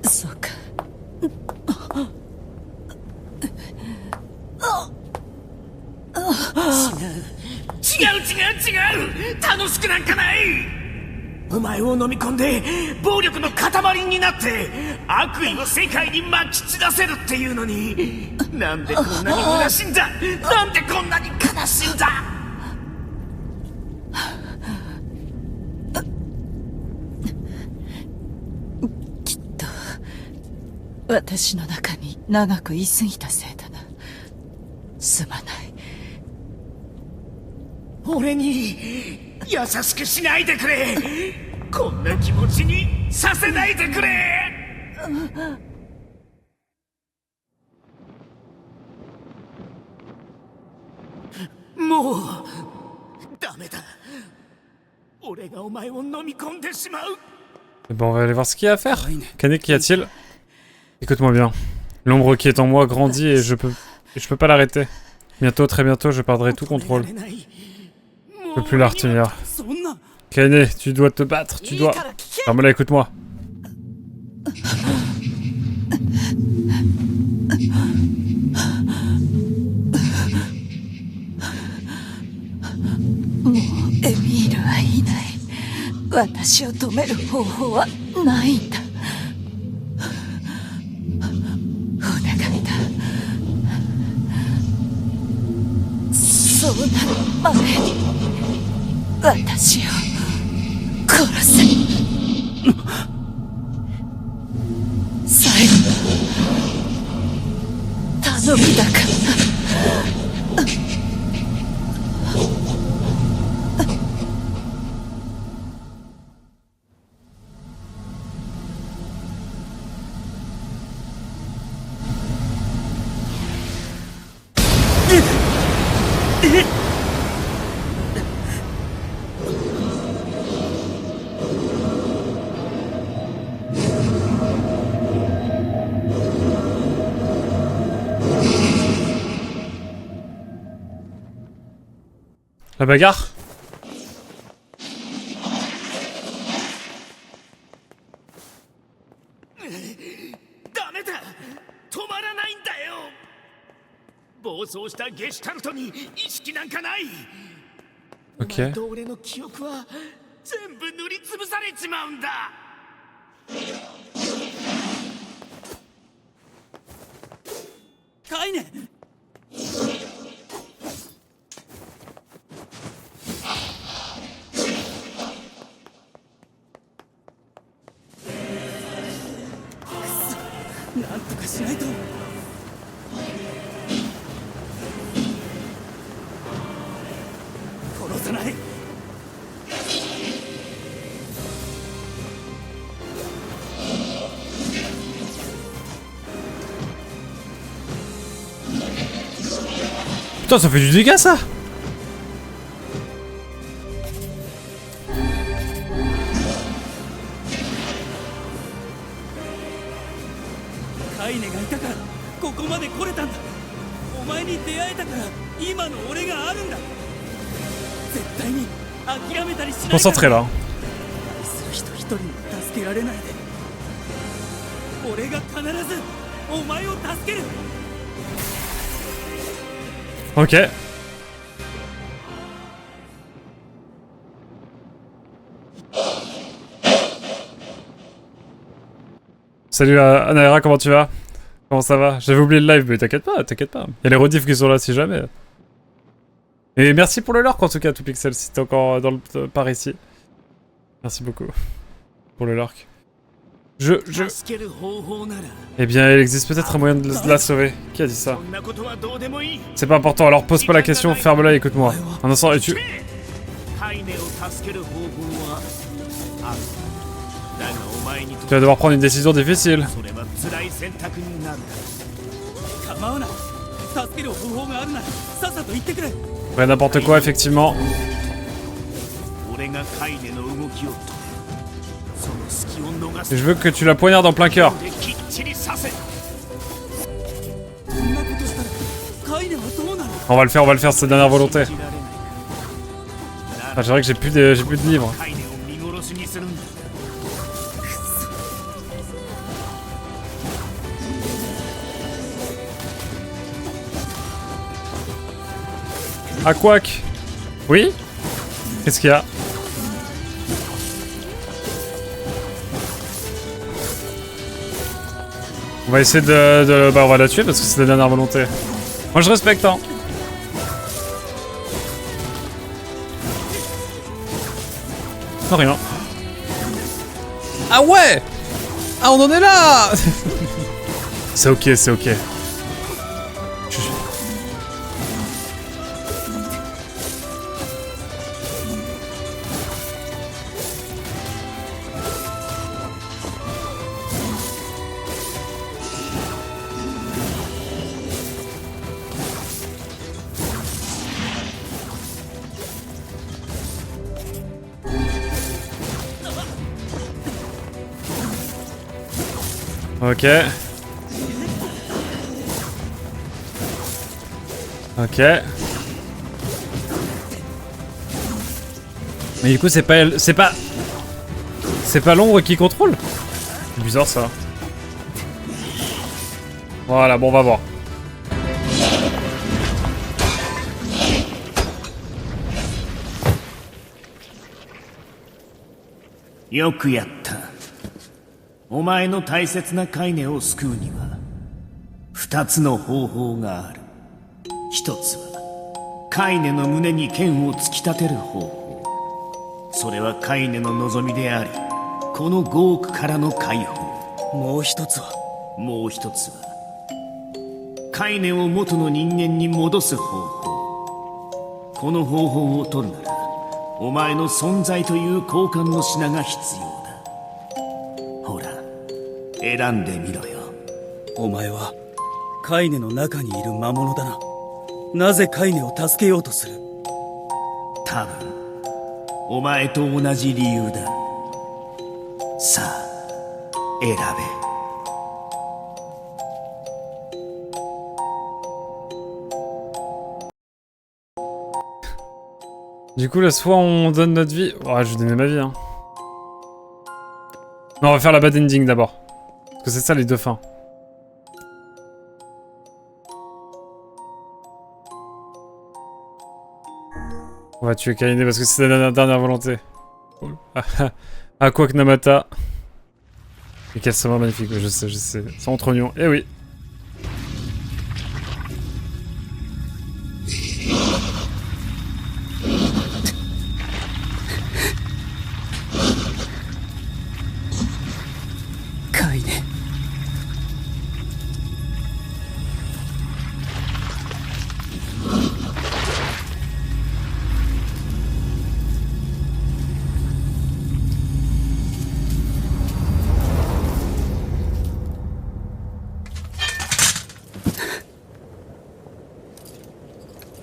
そうか。違う楽しくなんかない。お前を飲み込んで暴力の塊になって悪意を世界にまき散らせるっていうのに、なんでこんなに虚しいんだ。なんでこんなに悲しいんだ。きっと私の中に長く居すぎたせいだな。すまない。俺に優しくしないでくれ。こんな気持ちにさせないでくれ。もうダメだ。俺がお前を飲み込んでしまう。Bon, on va aller voir ce qu'il y a à faire. Kanek, qu'y a-t-il? Écoute-moi bien. L'ombre qui est en moi grandit et je peux pas l'arrêter. Bientôt, très bientôt, je perdrai tout contrôle. Je peux plus la retenir. Kaine, tu dois te battre, tu dois... Carmela, écoute-moi. Emile はいない。私を止める方法はないんだ。お願いだ。そうなる前に私を殺せ。最後頼みだからな。La bagarre? ダメだ。止まらないんだよ。暴走したゲシュタルトに意識なんかない。お前と俺の記憶は全部塗りつぶされちまうんだ。カイネ、なんとかしないと。殺さない。Putain, ça fait du dégât ça! カイネがいたからここまで来れたんだ。お前に出会えたから今の俺があるんだ。絶対に諦めたりしないから。Concentré là. 愛する人一人も助けられないで。俺が必ずお前を助ける。Ok. Salut Anaera, comment tu vas? Comment ça va? J'avais oublié le live, mais t'inquiète pas, t'inquiète pas. Il y a les rediffs qui sont là si jamais. Et merci pour le lurk en tout cas, tout pixel, si t'es encore dans le par ici. Merci beaucoup pour le lurk. Eh bien, il existe peut-être un moyen de la sauver. Qui a dit ça? C'est pas important, alors pose pas la question, ferme-la et écoute-moi. Un instant, et tu... Tu vas devoir prendre une décision difficile. 構わない。助ける方法があるならさっさと言ってくれ。 Ouais, n'importe quoi, effectivement. 俺がカイネの動きを止める。その隙を逃す Je veux que tu la poignardes en plein cœur. できっちりさせる。そんなことしたらカイネはどうなる？ On va le faire, c'est la dernière volonté. 信じられないか。 Ah, c'est vrai que j'ai plus de livres. カイネを見殺しにするんだ。 Ah, quack. Oui? Qu'est-ce qu'il y a? On va essayer bah, on va la tuer parce que c'est la dernière volonté. Moi, je respecte, hein. Non, rien. Ah ouais! Ah, on en est là! C'est ok, c'est ok. Ok. Ok. Mais du coup c'est pas elle, c'est pas l'ombre qui contrôle. C'est bizarre ça. Voilà, bon on va voir. Yoku yatta. お前の大切なカイネを救うには2つの方法がある。一つはカイネの胸に剣を突き立てる方法。それはカイネの望みであり、この5億からの解放。もう一つはカイネを元の人間に戻す方法。この方法を取るならお前の存在という交換の品が必要だ。ほら選んでみろよ。お前はカイネの中にいる魔物だな。なぜカイネを助けようとする？多分お前と同じ理由だ。さあ選べ。Du coup là soit on donne notre vie. Ouais, je vais donner ma vie hein. Non, on va faire la bad ending d'abord. Parce que c'est ça les deux fins. On va tuer Kaine parce que c'est la dernière volonté. Ah, quoi que Namata. Et quel savoir magnifique, je sais. C'est entre oignons. Eh oui.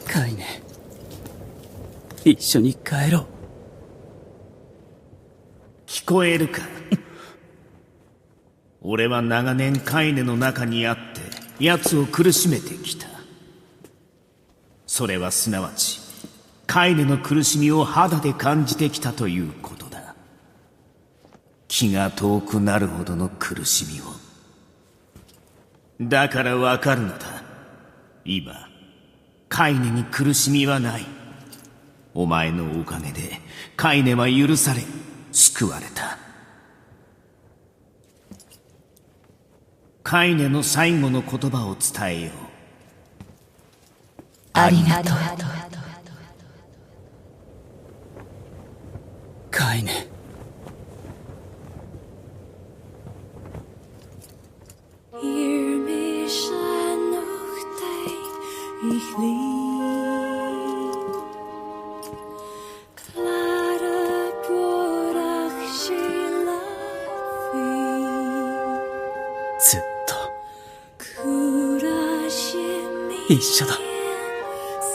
カイネ、一緒に帰ろう。聞こえるか？俺は長年カイネの中にあって奴を苦しめてきた。それはすなわちカイネの苦しみを肌で感じてきたということだ。気が遠くなるほどの苦しみを。だからわかるのだ。今カイネに苦しみはない。お前のおかげでカイネは許され救われた。カイネの最後の言葉を伝えよう。ありがとう。カイネ。Hier mis nog ich lieb. Klare Borach Shilafi. ずっと。暮らし一緒だ。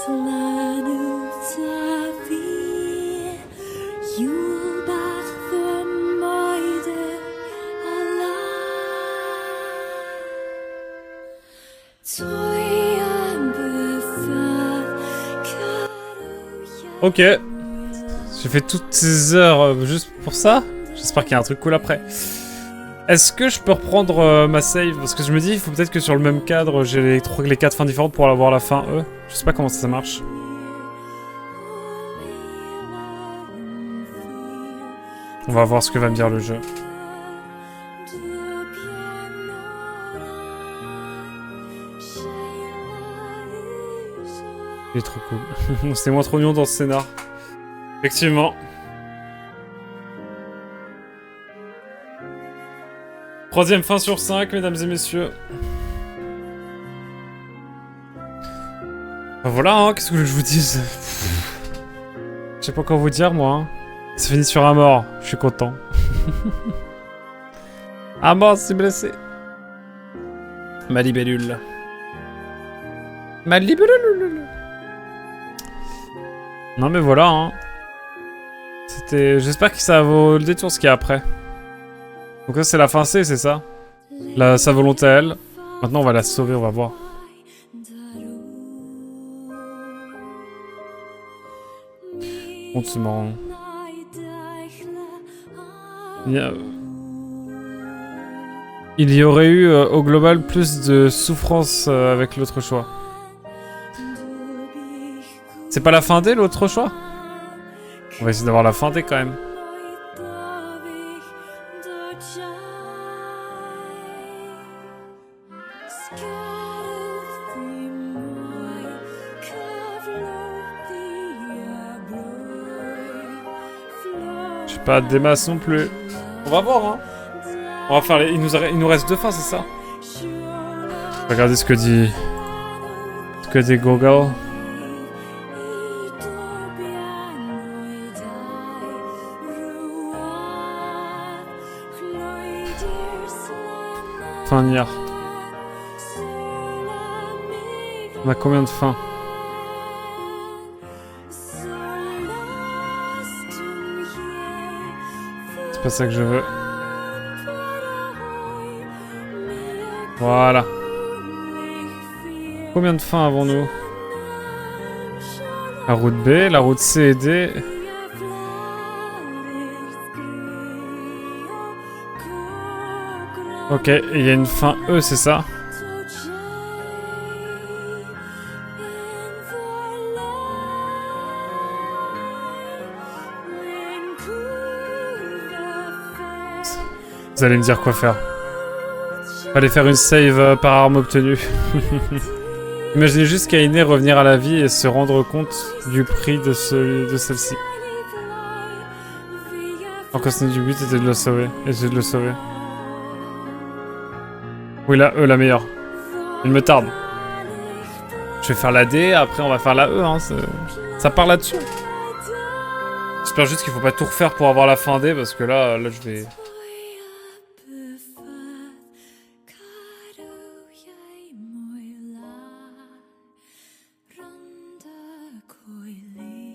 Selalu tapi Jubah vermijden Allah. Ok. J'ai fait toutes ces heures juste pour ça. J'espère qu'il y a un truc cool après. Est-ce que je peux reprendre ma save? Parce que je me dis, il faut peut-être que sur le même cadre, j'ai les 4 fins différentes pour avoir la fin E. Je sais pas comment ça marche. On va voir ce que va me dire le jeu. Il est trop cool. C'était moins trop mignon dans ce scénar. Effectivement. Troisième fin sur 5, mesdames et messieurs. Ben voilà, hein, qu'est-ce que je vous dise? Je sais pas quoi vous dire, moi. Hein. Ça finit sur un mort, je suis content. Un mort, c'est blessé. Ma libellule. Ma libellule. Non mais voilà, hein. C'était... J'espère que ça vaut le détour ce qu'il y a après. Donc là c'est la fin C, c'est ça? Sa volonté à elle. Maintenant on va la sauver, on va voir. Bon, c'est marrant. Il y aurait eu au global plus de souffrance avec l'autre choix. C'est pas la fin D l'autre choix? On va essayer d'avoir la fin D quand même. Je sais pas, des masses non plus. On va voir, hein. On va faire les... Il nous reste 2 fins, c'est ça? Regardez ce que dit... Ce que dit Google. Fin Nier. On a combien de fins? C'est pas ça que je veux. Voilà. Combien de fins avons-nous? La route B, la route C et D. Ok, et il y a une fin E, c'est ça? Vous allez me dire quoi faire. Fallait faire une save par arme obtenue. Imaginez juste Kaine revenir à la vie et se rendre compte du prix de celle-ci. Alors que ce du but était de le sauver. Essayer de le sauver. Oui, la E, la meilleure. Il me tarde. Je vais faire la D, après on va faire la E. Hein, ça part là-dessus. J'espère juste qu'il faut pas tout refaire pour avoir la fin D, parce que là je vais...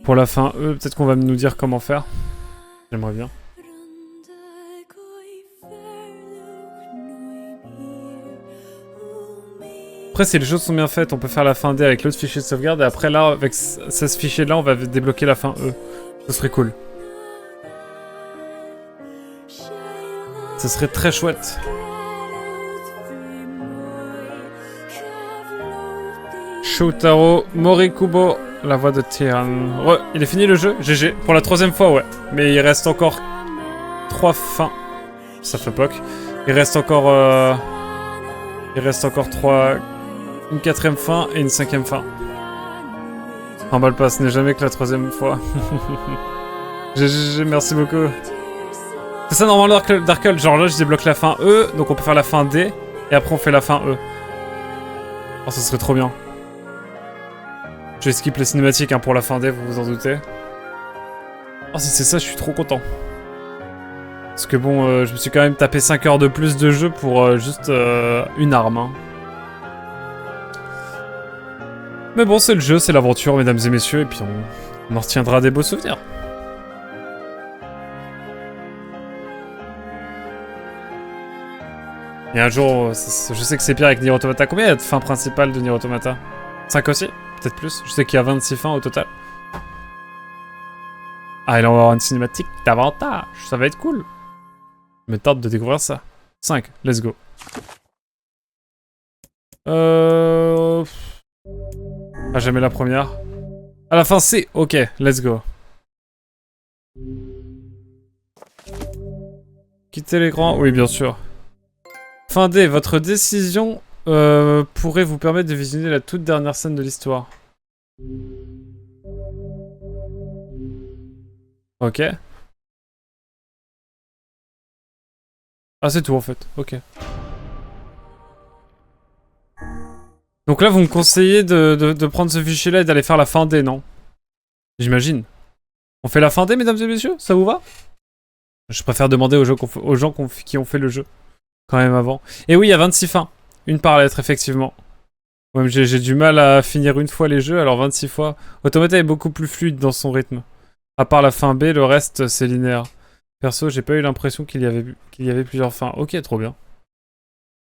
Pour la fin E, peut-être qu'on va nous dire comment faire. J'aimerais bien. Après, si les choses sont bien faites, on peut faire la fin D avec l'autre fichier de sauvegarde. Et après, là, avec ce fichier-là, on va débloquer la fin E. Ce serait cool. Ce serait très chouette. Shotaro Morikubo, la voix de Tyran. Il est fini le jeu? GG. Pour la 3e fois, ouais. Mais il reste encore 3 fins. Ça fait poc. Il reste encore 3... Une 4e fin et une 5e fin. Emballe pas, ce n'est jamais que la 3e fois. GG, merci beaucoup. C'est ça normalement Darkle, genre là je débloque la fin E, donc on peut faire la fin D, et après on fait la fin E. Oh, ça serait trop bien. Je vais skip les cinématiques hein, pour la fin D, vous vous en doutez. Oh, si c'est ça, je suis trop content. Parce que bon, je me suis quand même tapé 5 heures de plus de jeu pour juste une arme. Hein. Mais bon, c'est le jeu, c'est l'aventure, mesdames et messieurs, et puis on en retiendra des beaux souvenirs. Et un jour, je sais que c'est pire avec Nier Automata. Combien il y a de fins principales de Nier Automata? 5 aussi? Peut-être plus? Je sais qu'il y a 26 fins au total. Ah, il va y avoir une cinématique davantage. Ça va être cool. Je me tarde de découvrir ça. 5, let's go. Ah, jamais la première. À la fin, c'est ok, let's go. Quitter l'écran? Oui, bien sûr. Fin D, votre décision pourrait vous permettre de visionner la toute dernière scène de l'histoire. Ok. Ah, c'est tout en fait, ok. Donc là, vous me conseillez de prendre ce fichier-là et d'aller faire la fin D, non? J'imagine. On fait la fin D, mesdames et messieurs? Ça vous va? Je préfère demander aux gens qui ont fait le jeu. Quand même avant. Et oui, il y a 26 fins. Une par lettre, effectivement. Ouais, j'ai du mal à finir une fois les jeux, alors 26 fois. Automata est beaucoup plus fluide dans son rythme. À part la fin B, le reste, c'est linéaire. Perso, j'ai pas eu l'impression qu'il y avait plusieurs fins. Ok, trop bien.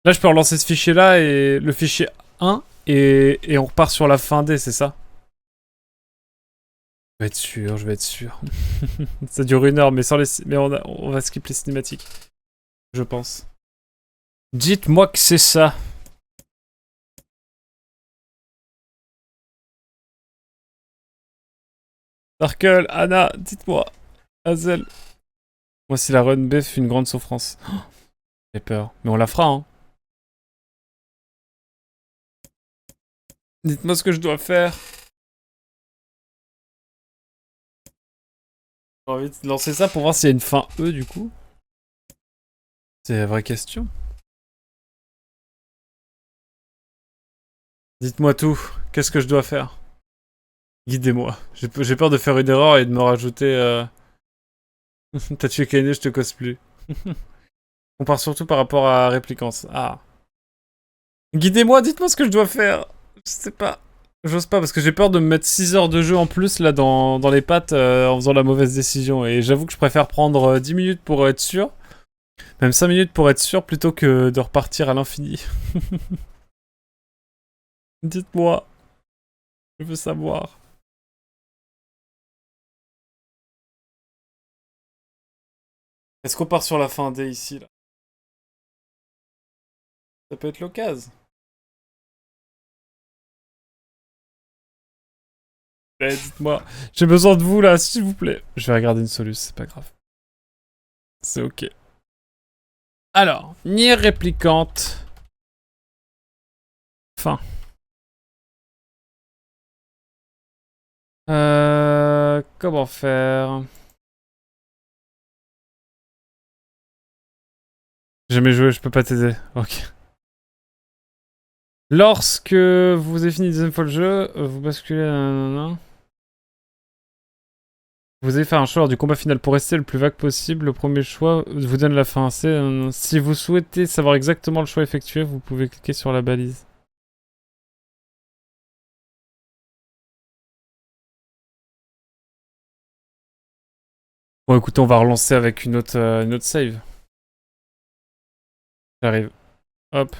Là, je peux relancer ce fichier-là et le fichier 1 et on repart sur la fin D, c'est ça? Je vais être sûr, je vais être sûr. Ça dure 1 heure, mais sans les... Mais on va skip les cinématiques. Je pense. Dites-moi que c'est ça. Darkle, Anna, dites-moi. Hazel. Moi, si la run B fait une grande souffrance. Oh, j'ai peur. Mais on la fera, hein. Dites-moi ce que je dois faire. J'ai envie de lancer ça pour voir s'il y a une fin E, du coup. C'est la vraie question. Dites-moi tout. Qu'est-ce que je dois faire? Guidez-moi. J'ai peur de faire une erreur et de me rajouter... T'as tué Kaine, je te cause plus. On part surtout par rapport à Réplicance. Ah. Guidez-moi, dites-moi ce que je dois faire. Je sais pas. J'ose pas parce que j'ai peur de me mettre 6 heures de jeu en plus là dans les pattes en faisant la mauvaise décision. Et j'avoue que je préfère prendre 10 minutes pour être sûr. Même 5 minutes pour être sûr plutôt que de repartir à l'infini. Dites-moi. Je veux savoir. Est-ce qu'on part sur la fin D ici là? Ça peut être l'occasion. Dites-moi. J'ai besoin de vous là, s'il vous plaît. Je vais regarder une solution, c'est pas grave. C'est ok. Alors, Nier Réplicante. Fin. Comment faire? J'ai jamais joué, je peux pas t'aider. Ok. Lorsque vous avez fini 2e fois le jeu, vous basculez... Vous allez faire un choix lors du combat final pour rester le plus vague possible. Le premier choix vous donne la fin. Si vous souhaitez savoir exactement le choix effectué, vous pouvez cliquer sur la balise. Bon, écoutez, on va relancer avec une autre save. J'arrive. Hop.